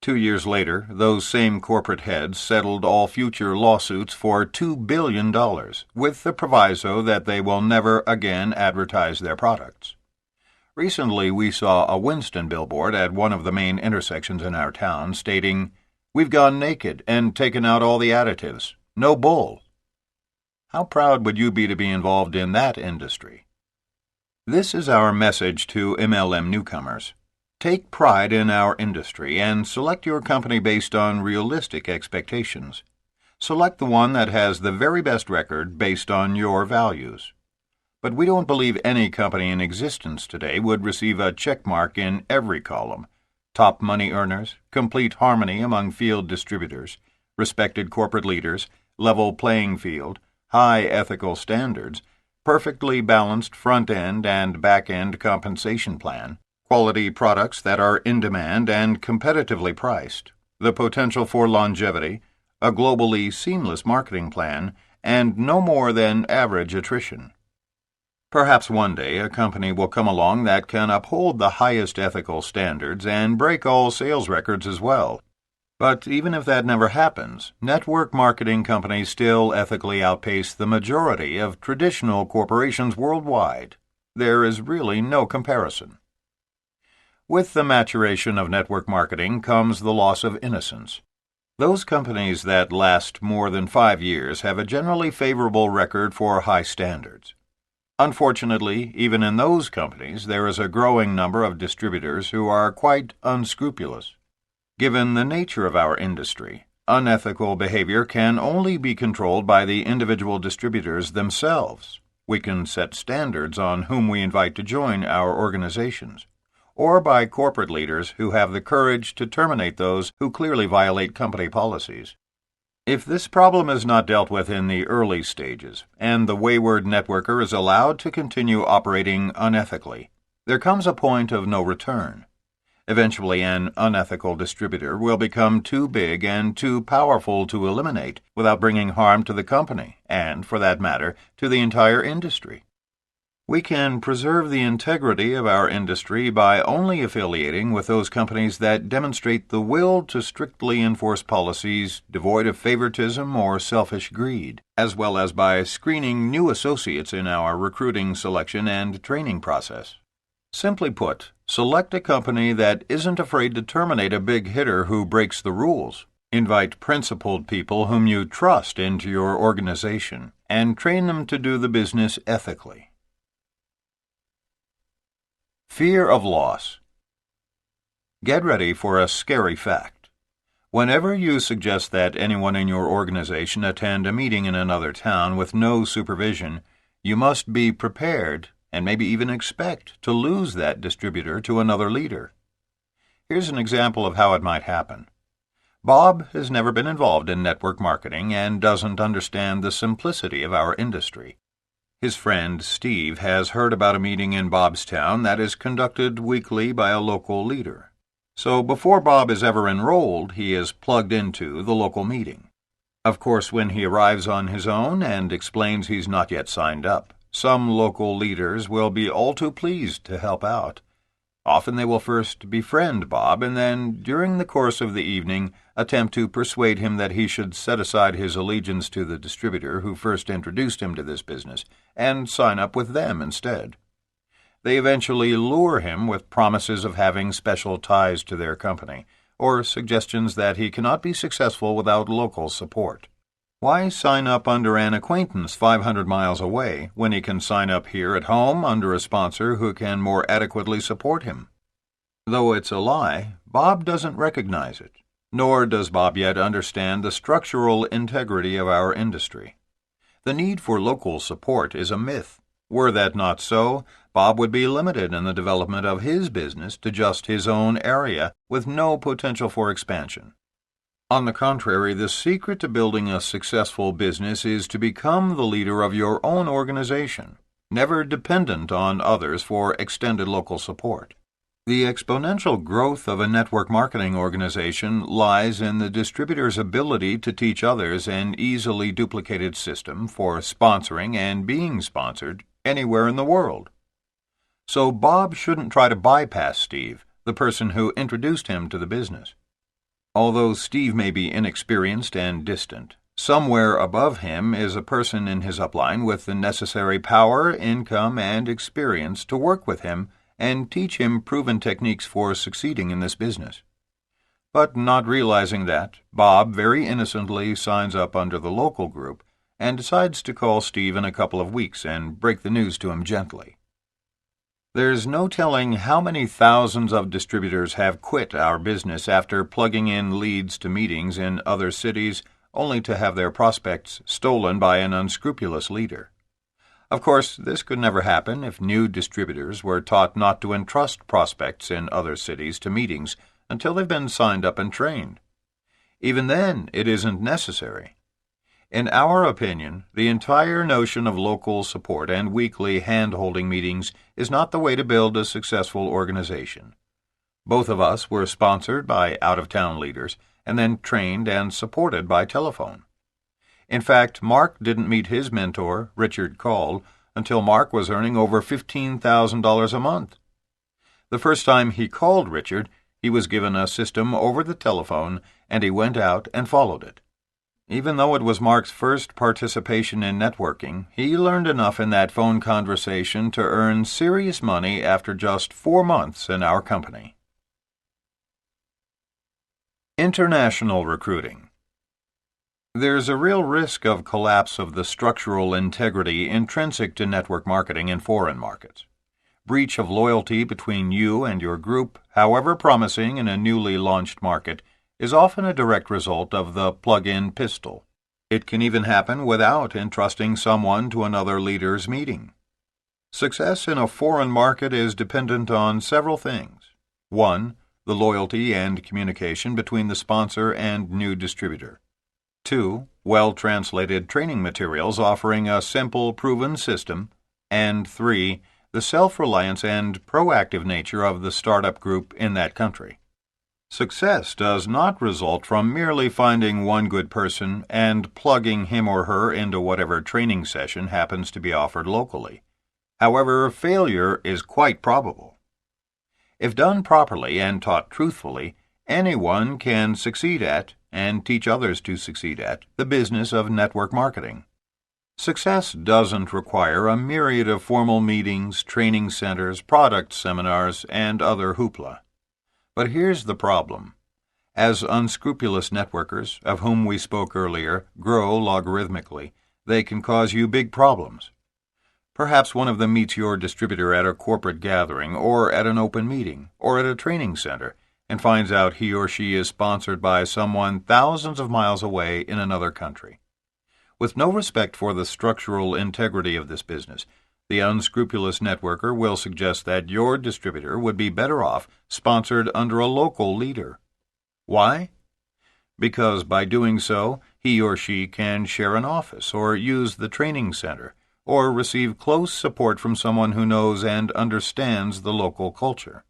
2 years later, those same corporate heads settled all future lawsuits for $2 billion, with the proviso that they will never again advertise their products. Recently, we saw a Winston billboard at one of the main intersections in our town stating, "We've gone naked and taken out all the additives. No bull." How proud would you be to be involved in that industry? This is our message to MLM newcomers. Take pride in our industry and select your company based on realistic expectations. Select the one that has the very best record based on your values. But we don't believe any company in existence today would receive a check mark in every column. Top money earners, complete harmony among field distributors, respected corporate leaders, level playing field, high ethical standards, perfectly balanced front-end and back-end compensation plan, quality products that are in demand and competitively priced, the potential for longevity, a globally seamless marketing plan, and no more than average attrition. Perhaps one day a company will come along that can uphold the highest ethical standards and break all sales records as well. But even if that never happens, network marketing companies still ethically outpace the majority of traditional corporations worldwide. There is really no comparison. With the maturation of network marketing comes the loss of innocence. Those companies that last more than 5 years have a generally favorable record for high standards. Unfortunately, even in those companies, there is a growing number of distributors who are quite unscrupulous. Given the nature of our industry, unethical behavior can only be controlled by the individual distributors themselves. We can set standards on whom we invite to join our organizations, or by corporate leaders who have the courage to terminate those who clearly violate company policies. If this problem is not dealt with in the early stages, and the wayward networker is allowed to continue operating unethically, there comes a point of no return. Eventually, an unethical distributor will become too big and too powerful to eliminate without bringing harm to the company, and, for that matter, to the entire industry. We can preserve the integrity of our industry by only affiliating with those companies that demonstrate the will to strictly enforce policies devoid of favoritism or selfish greed, as well as by screening new associates in our recruiting, selection, and training process. Simply put, select a company that isn't afraid to terminate a big hitter who breaks the rules. Invite principled people whom you trust into your organization, and train them to do the business ethically. Fear of loss. Get ready for a scary fact. Whenever you suggest that anyone in your organization attend a meeting in another town with no supervision, you must be prepared and maybe even expect to lose that distributor to another leader. Here's an example of how it might happen. Bob has never been involved in network marketing and doesn't understand the simplicity of our industry. His friend Steve has heard about a meeting in Bob's town that is conducted weekly by a local leader. So before Bob is ever enrolled, he is plugged into the local meeting. Of course, when he arrives on his own and explains he's not yet signed up, some local leaders will be all too pleased to help out. Often they will first befriend Bob and then, during the course of the evening, attempt to persuade him that he should set aside his allegiance to the distributor who first introduced him to this business and sign up with them instead. They eventually lure him with promises of having special ties to their company, or suggestions that he cannot be successful without local support. Why sign up under an acquaintance 500 miles away when he can sign up here at home under a sponsor who can more adequately support him? Though it's a lie, Bob doesn't recognize it, nor does Bob yet understand the structural integrity of our industry. The need for local support is a myth. Were that not so, Bob would be limited in the development of his business to just his own area, with no potential for expansion. On the contrary, the secret to building a successful business is to become the leader of your own organization, never dependent on others for extended local support. The exponential growth of a network marketing organization lies in the distributor's ability to teach others an easily duplicated system for sponsoring and being sponsored anywhere in the world. So Bob shouldn't try to bypass Steve, the person who introduced him to the business. Although Steve may be inexperienced and distant, somewhere above him is a person in his upline with the necessary power, income, and experience to work with him and teach him proven techniques for succeeding in this business. But not realizing that, Bob very innocently signs up under the local group and decides to call Steve in a couple of weeks and break the news to him gently. There's no telling how many thousands of distributors have quit our business after plugging in leads to meetings in other cities only to have their prospects stolen by an unscrupulous leader. Of course, this could never happen if new distributors were taught not to entrust prospects in other cities to meetings until they've been signed up and trained. Even then, it isn't necessary. In our opinion, the entire notion of local support and weekly hand-holding meetings is not the way to build a successful organization. Both of us were sponsored by out-of-town leaders and then trained and supported by telephone. In fact, Mark didn't meet his mentor, Richard Call, until Mark was earning over $15,000 a month. The first time he called Richard, he was given a system over the telephone, and he went out and followed it. Even though it was Mark's first participation in networking, he learned enough in that phone conversation to earn serious money after just 4 months in our company. International recruiting. There's a real risk of collapse of the structural integrity intrinsic to network marketing in foreign markets. Breach of loyalty between you and your group, however promising in a newly launched market, is often a direct result of the plug-in pistol. It can even happen without entrusting someone to another leader's meeting. Success in a foreign market is dependent on several things. 1. The loyalty and communication between the sponsor and new distributor. 2. Well-translated training materials offering a simple, proven system. And 3. The self-reliance and proactive nature of the startup group in that country. Success does not result from merely finding one good person and plugging him or her into whatever training session happens to be offered locally. However, failure is quite probable. If done properly and taught truthfully, anyone can succeed at, and teach others to succeed at, the business of network marketing. Success doesn't require a myriad of formal meetings, training centers, product seminars, and other hoopla. But here's the problem. As unscrupulous networkers, of whom we spoke earlier, grow logarithmically, they can cause you big problems. Perhaps one of them meets your distributor at a corporate gathering, or at an open meeting, or at a training center, and finds out he or she is sponsored by someone thousands of miles away in another country. With no respect for the structural integrity of this business, the unscrupulous networker will suggest that your distributor would be better off sponsored under a local leader. Why? Because by doing so, he or she can share an office or use the training center, or receive close support from someone who knows and understands the local culture.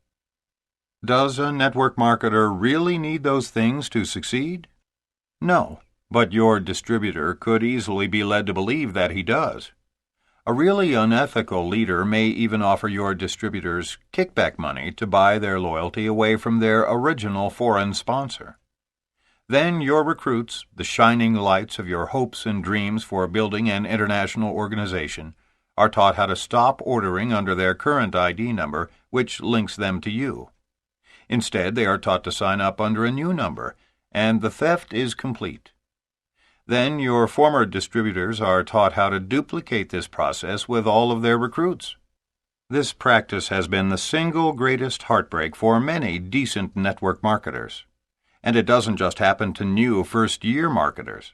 Does a network marketer really need those things to succeed? No, but your distributor could easily be led to believe that he does. A really unethical leader may even offer your distributors kickback money to buy their loyalty away from their original foreign sponsor. Then your recruits, the shining lights of your hopes and dreams for building an international organization, are taught how to stop ordering under their current ID number, which links them to you. Instead, they are taught to sign up under a new number, and the theft is complete. Then your former distributors are taught how to duplicate this process with all of their recruits. This practice has been the single greatest heartbreak for many decent network marketers. And it doesn't just happen to new first-year marketers.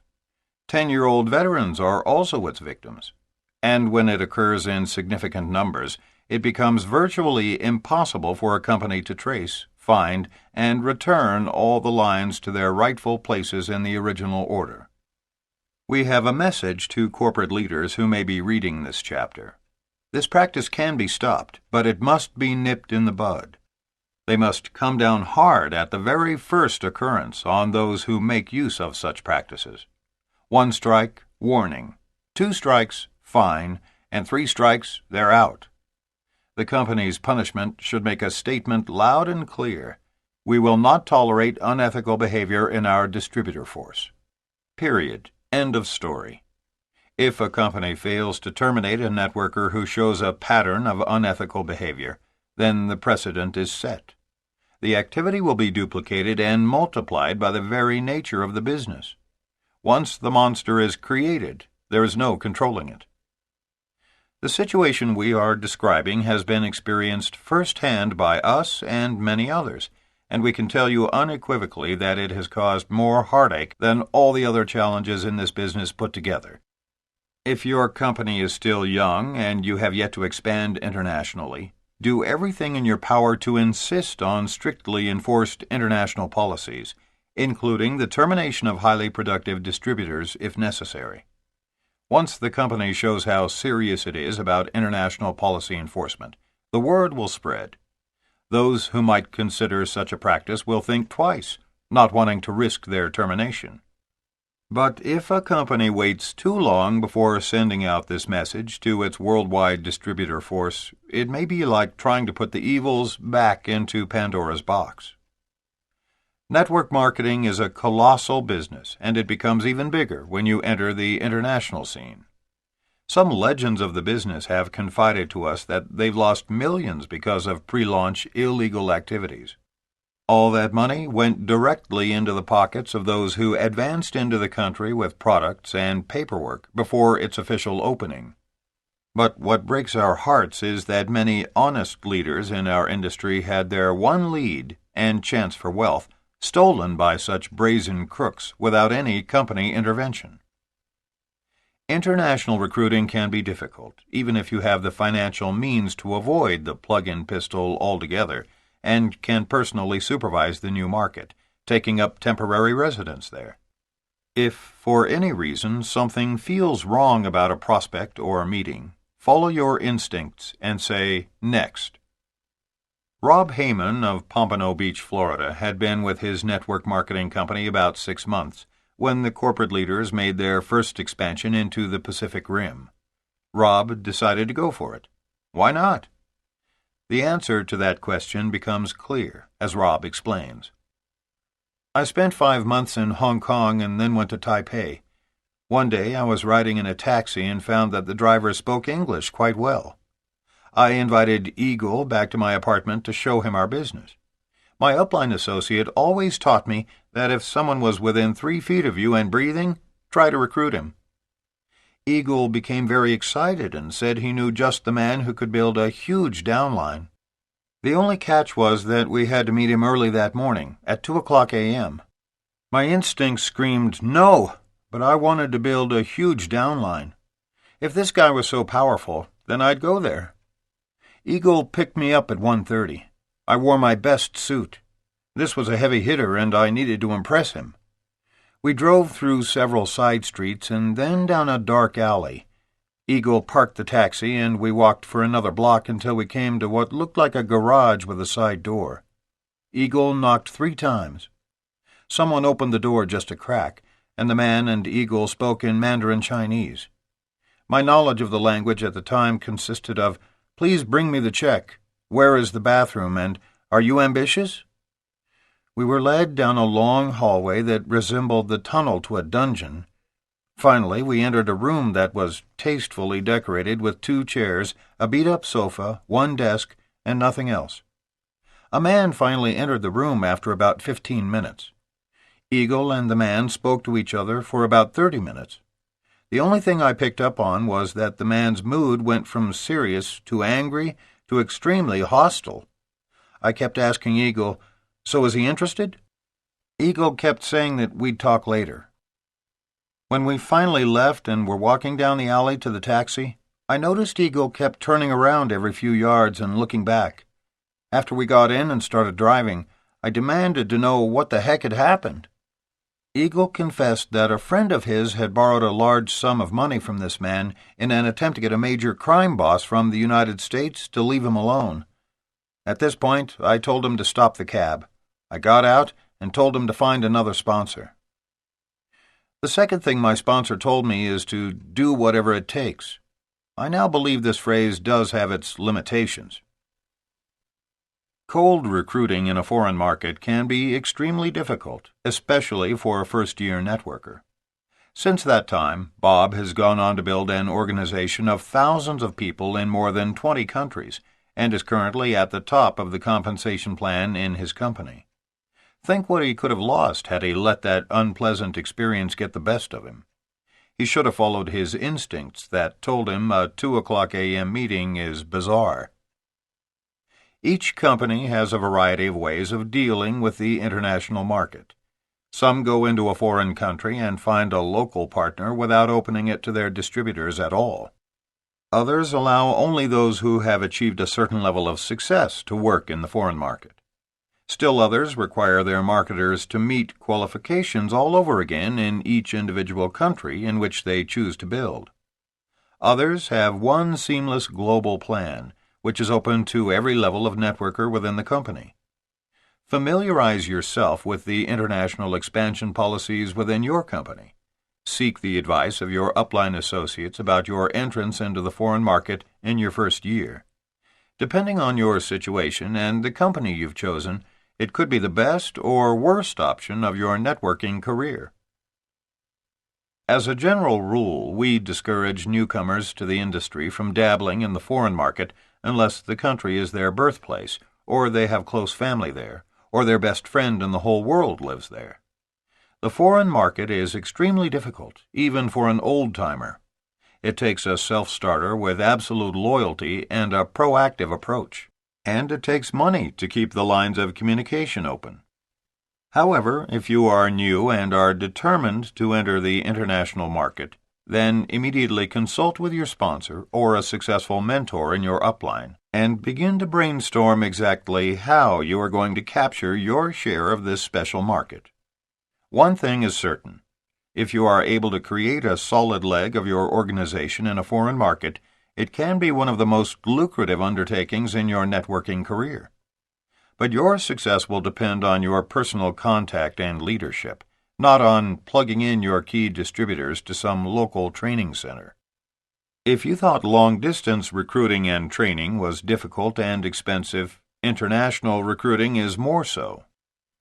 10-year-old veterans are also its victims. And when it occurs in significant numbers, it becomes virtually impossible for a company to trace, find, and return all the lines to their rightful places in the original order. We have a message to corporate leaders who may be reading this chapter. This practice can be stopped, but it must be nipped in the bud. They must come down hard at the very first occurrence on those who make use of such practices. 1 strike, warning. 2 strikes, fine, and 3 strikes, they're out. The company's punishment should make a statement loud and clear. We will not tolerate unethical behavior in our distributor force. Period. End of story. If a company fails to terminate a networker who shows a pattern of unethical behavior, then the precedent is set. The activity will be duplicated and multiplied by the very nature of the business. Once the monster is created, there is no controlling it. The situation we are describing has been experienced firsthand by us and many others, and we can tell you unequivocally that it has caused more heartache than all the other challenges in this business put together. If your company is still young and you have yet to expand internationally, do everything in your power to insist on strictly enforced international policies, including the termination of highly productive distributors if necessary. Once the company shows how serious it is about international policy enforcement, the word will spread. Those who might consider such a practice will think twice, not wanting to risk their termination. But if a company waits too long before sending out this message to its worldwide distributor force, it may be like trying to put the evils back into Pandora's box. Network marketing is a colossal business, and it becomes even bigger when you enter the international scene. Some legends of the business have confided to us that they've lost millions because of pre-launch illegal activities. All that money went directly into the pockets of those who advanced into the country with products and paperwork before its official opening. But what breaks our hearts is that many honest leaders in our industry had their one lead and chance for wealth stolen by such brazen crooks without any company intervention. International recruiting can be difficult, even if you have the financial means to avoid the plug-in pistol altogether, and can personally supervise the new market, taking up temporary residence there. If, for any reason, something feels wrong about a prospect or a meeting, follow your instincts and say, next. Rob Heyman of Pompano Beach, Florida, had been with his network marketing company about 6 months when the corporate leaders made their first expansion into the Pacific Rim. Rob decided to go for it. Why not? The answer to that question becomes clear, as Rob explains. I spent 5 months in Hong Kong and then went to Taipei. One day I was riding in a taxi and found that the driver spoke English quite well. I invited Eagle back to my apartment to show him our business. My upline associate always taught me that if someone was within 3 feet of you and breathing, try to recruit him. Eagle became very excited and said he knew just the man who could build a huge downline. The only catch was that we had to meet him early that morning, at 2:00 a.m. My instinct screamed no, but I wanted to build a huge downline. If this guy was so powerful, then I'd go there. Eagle picked me up at 1:30. I wore my best suit. This was a heavy hitter, and I needed to impress him. We drove through several side streets and then down a dark alley. Eagle parked the taxi, and we walked for another block until we came to what looked like a garage with a side door. Eagle knocked 3 times. Someone opened the door just a crack, and the man and Eagle spoke in Mandarin Chinese. My knowledge of the language at the time consisted of, "Please bring me the check. Where is the bathroom? And are you ambitious?" We were led down a long hallway that resembled the tunnel to a dungeon. Finally, we entered a room that was tastefully decorated with 2 chairs, a beat-up sofa, 1 desk, and nothing else. A man finally entered the room after about 15 minutes. Eagle and the man spoke to each other for about 30 minutes. The only thing I picked up on was that the man's mood went from serious to angry to extremely hostile. I kept asking Eagle, "So is he interested?" Eagle kept saying that we'd talk later. When we finally left and were walking down the alley to the taxi, I noticed Eagle kept turning around every few yards and looking back. After we got in and started driving, I demanded to know what the heck had happened. Eagle confessed that a friend of his had borrowed a large sum of money from this man in an attempt to get a major crime boss from the United States to leave him alone. At this point, I told him to stop the cab. I got out and told him to find another sponsor. The second thing my sponsor told me is to do whatever it takes. I now believe this phrase does have its limitations. Cold recruiting in a foreign market can be extremely difficult, especially for a first-year networker. Since that time, Bob has gone on to build an organization of thousands of people in more than 20 countries and is currently at the top of the compensation plan in his company. Think what he could have lost had he let that unpleasant experience get the best of him. He should have followed his instincts that told him a 2:00 a.m. meeting is bizarre. Each company has a variety of ways of dealing with the international market. Some go into a foreign country and find a local partner without opening it to their distributors at all. Others allow only those who have achieved a certain level of success to work in the foreign market. Still others require their marketers to meet qualifications all over again in each individual country in which they choose to build. Others have one seamless global plan, which is open to every level of networker within the company. Familiarize yourself with the international expansion policies within your company. Seek the advice of your upline associates about your entrance into the foreign market in your first year. Depending on your situation and the company you've chosen, it could be the best or worst option of your networking career. As a general rule, we discourage newcomers to the industry from dabbling in the foreign market unless the country is their birthplace, or they have close family there, or their best friend in the whole world lives there. The foreign market is extremely difficult, even for an old-timer. It takes a self-starter with absolute loyalty and a proactive approach, and it takes money to keep the lines of communication open. However, if you are new and are determined to enter the international market, then immediately consult with your sponsor or a successful mentor in your upline and begin to brainstorm exactly how you are going to capture your share of this special market. One thing is certain. If you are able to create a solid leg of your organization in a foreign market, it can be one of the most lucrative undertakings in your networking career. But your success will depend on your personal contact and leadership, not on plugging in your key distributors to some local training center. If you thought long-distance recruiting and training was difficult and expensive, international recruiting is more so.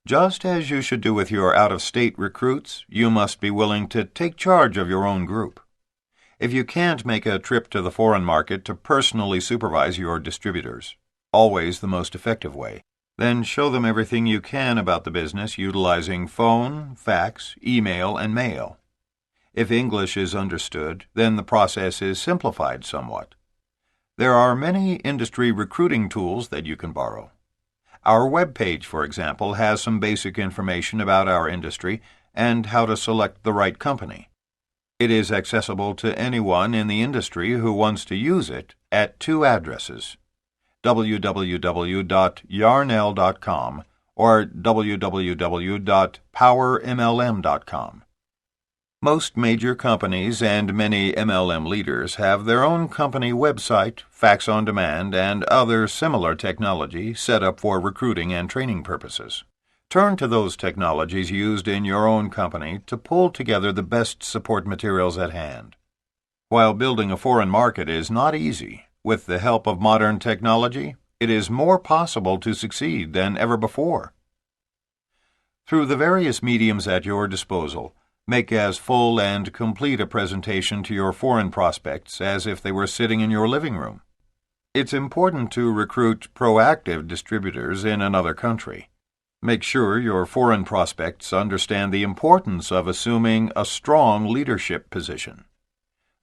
Just as you should do with your out-of-state recruits, you must be willing to take charge of your own group. If you can't make a trip to the foreign market to personally supervise your distributors, always the most effective way, then show them everything you can about the business utilizing phone, fax, email, and mail. If English is understood, then the process is simplified somewhat. There are many industry recruiting tools that you can borrow. Our webpage, for example, has some basic information about our industry and how to select the right company. It is accessible to anyone in the industry who wants to use it at 2 addresses: www.yarnell.com or www.powermlm.com. Most major companies and many MLM leaders have their own company website, fax on demand, and other similar technology set up for recruiting and training purposes. Turn to those technologies used in your own company to pull together the best support materials at hand. While building a foreign market is not easy, with the help of modern technology, it is more possible to succeed than ever before. Through the various mediums at your disposal, make as full and complete a presentation to your foreign prospects as if they were sitting in your living room. It's important to recruit proactive distributors in another country. Make sure your foreign prospects understand the importance of assuming a strong leadership position.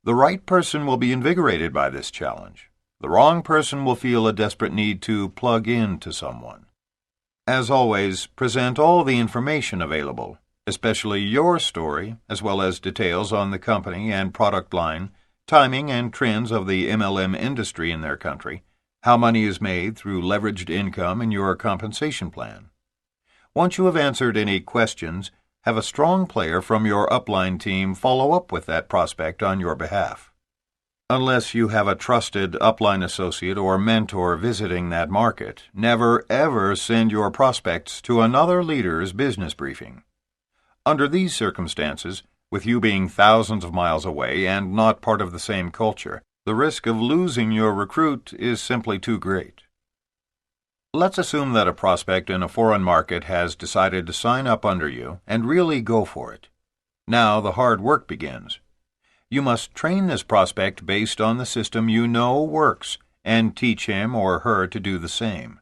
The right person will be invigorated by this challenge. The wrong person will feel a desperate need to plug into someone. As always, present all the information available, especially your story, as well as details on the company and product line, timing and trends of the MLM industry in their country, how money is made through leveraged income in your compensation plan. Once you have answered any questions, have a strong player from your upline team follow up with that prospect on your behalf. Unless you have a trusted upline associate or mentor visiting that market, never ever send your prospects to another leader's business briefing. Under these circumstances, with you being thousands of miles away and not part of the same culture, the risk of losing your recruit is simply too great. Let's assume that a prospect in a foreign market has decided to sign up under you and really go for it. Now the hard work begins. You must train this prospect based on the system you know works and teach him or her to do the same.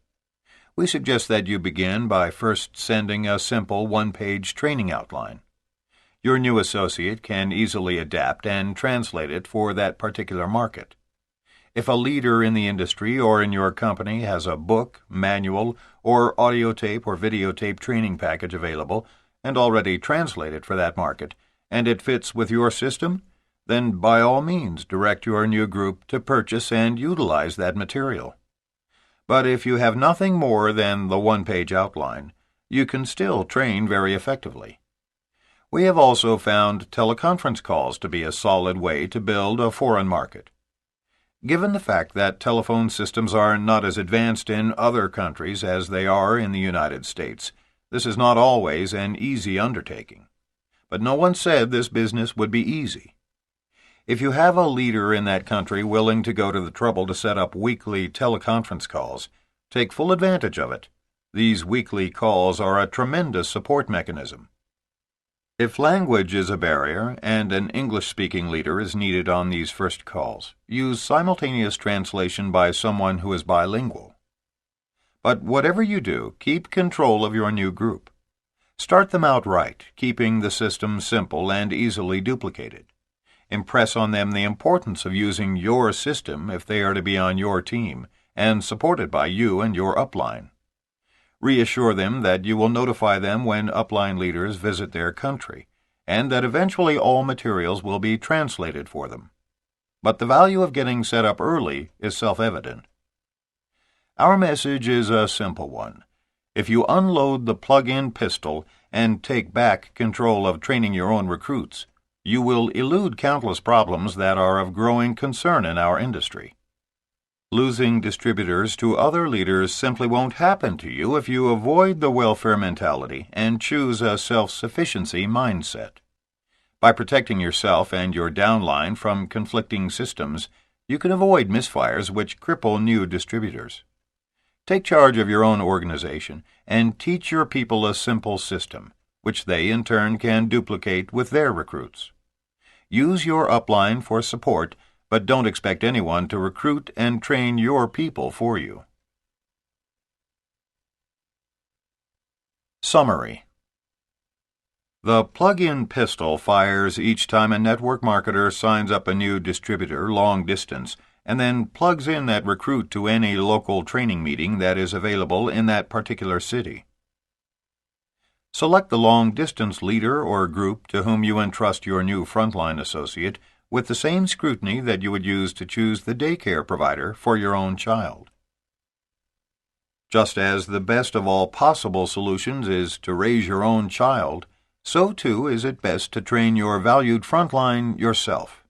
We suggest that you begin by first sending a simple one-page training outline. Your new associate can easily adapt and translate it for that particular market. If a leader in the industry or in your company has a book, manual, or audio tape or videotape training package available and already translated for that market, and it fits with your system, then by all means direct your new group to purchase and utilize that material. But if you have nothing more than the one-page outline, you can still train very effectively. We have also found teleconference calls to be a solid way to build a foreign market. Given the fact that telephone systems are not as advanced in other countries as they are in the United States, this is not always an easy undertaking. But no one said this business would be easy. If you have a leader in that country willing to go to the trouble to set up weekly teleconference calls, take full advantage of it. These weekly calls are a tremendous support mechanism. If language is a barrier and an English-speaking leader is needed on these first calls, use simultaneous translation by someone who is bilingual. But whatever you do, keep control of your new group. Start them out right, keeping the system simple and easily duplicated. Impress on them the importance of using your system if they are to be on your team and supported by you and your upline. Reassure them that you will notify them when upline leaders visit their country, and that eventually all materials will be translated for them. But the value of getting set up early is self-evident. Our message is a simple one. If you unload the plug-in pistol and take back control of training your own recruits, you will elude countless problems that are of growing concern in our industry. Losing distributors to other leaders simply won't happen to you if you avoid the welfare mentality and choose a self-sufficiency mindset. By protecting yourself and your downline from conflicting systems, you can avoid misfires which cripple new distributors. Take charge of your own organization and teach your people a simple system, which they in turn can duplicate with their recruits. Use your upline for support, but don't expect anyone to recruit and train your people for you. Summary. The plug-in pistol fires each time a network marketer signs up a new distributor long distance and then plugs in that recruit to any local training meeting that is available in that particular city. Select the long-distance leader or group to whom you entrust your new frontline associate with the same scrutiny that you would use to choose the daycare provider for your own child. Just as the best of all possible solutions is to raise your own child, so too is it best to train your valued frontline yourself.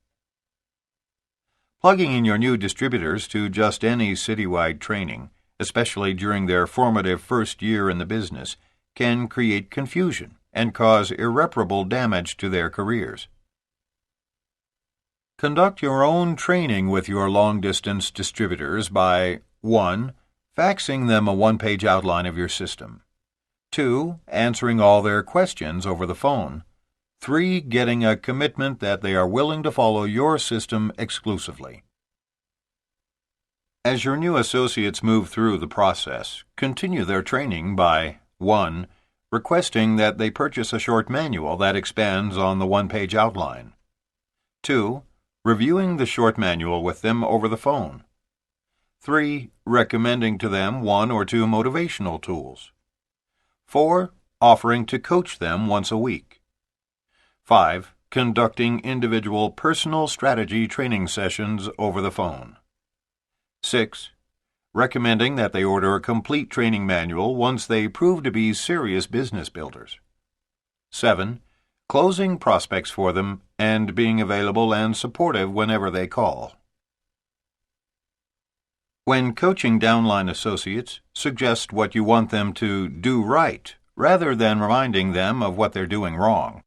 Plugging in your new distributors to just any citywide training, especially during their formative first year in the business, can create confusion and cause irreparable damage to their careers. Conduct your own training with your long-distance distributors by 1. Faxing them a one-page outline of your system. 2. Answering all their questions over the phone. 3. Getting a commitment that they are willing to follow your system exclusively. As your new associates move through the process, continue their training by 1. Requesting that they purchase a short manual that expands on the one-page outline. 2. Reviewing the short manual with them over the phone. 3. Recommending to them 1 or 2 motivational tools. 4. Offering to coach them once a week. 5. Conducting individual personal strategy training sessions over the phone. 6. Recommending that they order a complete training manual once they prove to be serious business builders. 7. Closing prospects for them and being available and supportive whenever they call. When coaching downline associates, suggest what you want them to do right, rather than reminding them of what they're doing wrong.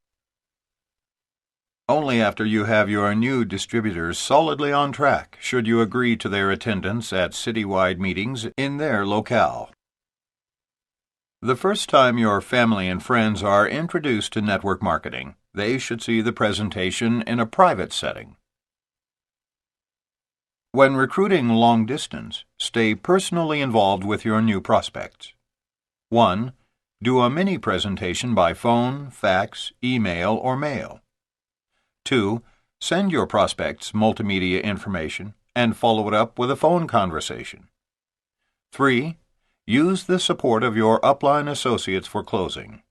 Only after you have your new distributors solidly on track should you agree to their attendance at citywide meetings in their locale. The first time your family and friends are introduced to network marketing, they should see the presentation in a private setting. When recruiting long distance, stay personally involved with your new prospects. 1. Do a mini presentation by phone, fax, email, or mail. 2. Send your prospects multimedia information and follow it up with a phone conversation. 3. Use the support of your upline associates for closing.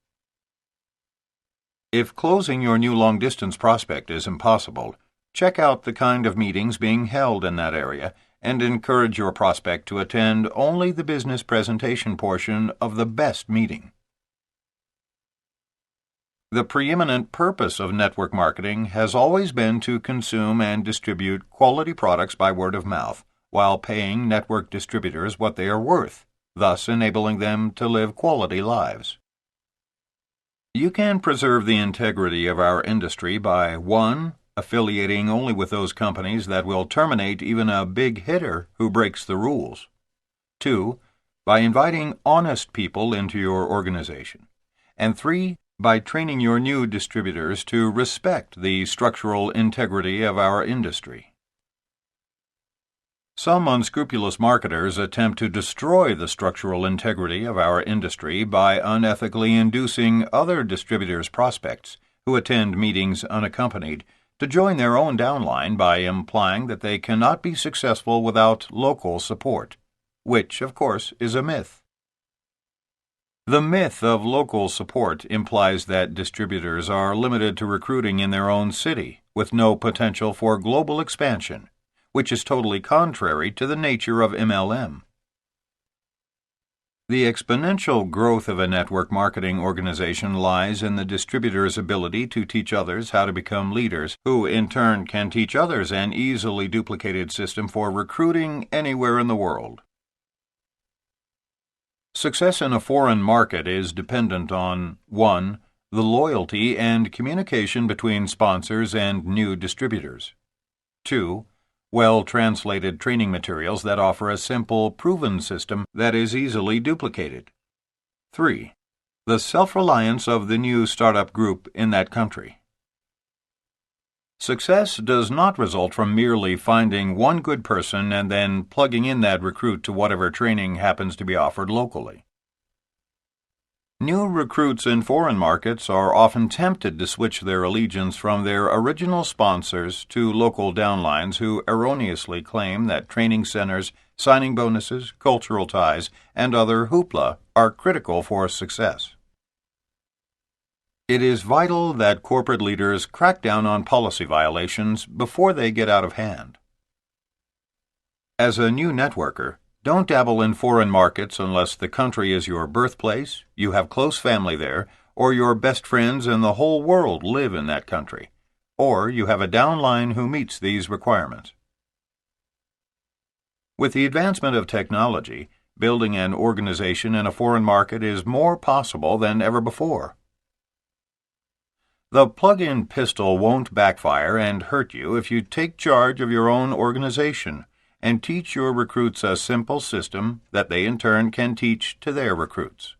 If closing your new long-distance prospect is impossible, check out the kind of meetings being held in that area and encourage your prospect to attend only the business presentation portion of the best meeting. The preeminent purpose of network marketing has always been to consume and distribute quality products by word of mouth, while paying network distributors what they are worth, thus enabling them to live quality lives. You can preserve the integrity of our industry by 1. Affiliating only with those companies that will terminate even a big hitter who breaks the rules. 2. By inviting honest people into your organization. And 3. By training your new distributors to respect the structural integrity of our industry. Some unscrupulous marketers attempt to destroy the structural integrity of our industry by unethically inducing other distributors' prospects who attend meetings unaccompanied to join their own downline by implying that they cannot be successful without local support, which, of course, is a myth. The myth of local support implies that distributors are limited to recruiting in their own city, with no potential for global expansion, which is totally contrary to the nature of MLM. The exponential growth of a network marketing organization lies in the distributor's ability to teach others how to become leaders, who in turn can teach others an easily duplicated system for recruiting anywhere in the world. Success in a foreign market is dependent on 1. The loyalty and communication between sponsors and new distributors. 2. Well-translated training materials that offer a simple, proven system that is easily duplicated. 3. The self-reliance of the new startup group in that country. Success does not result from merely finding one good person and then plugging in that recruit to whatever training happens to be offered locally. New recruits in foreign markets are often tempted to switch their allegiance from their original sponsors to local downlines who erroneously claim that training centers, signing bonuses, cultural ties, and other hoopla are critical for success. It is vital that corporate leaders crack down on policy violations before they get out of hand. As a new networker, don't dabble in foreign markets unless the country is your birthplace, you have close family there, or your best friends in the whole world live in that country, or you have a downline who meets these requirements. With the advancement of technology, Building an organization in a foreign market is more possible than ever before. The plug-in pistol won't backfire and hurt you if you take charge of your own organization and teach your recruits a simple system that they in turn can teach to their recruits.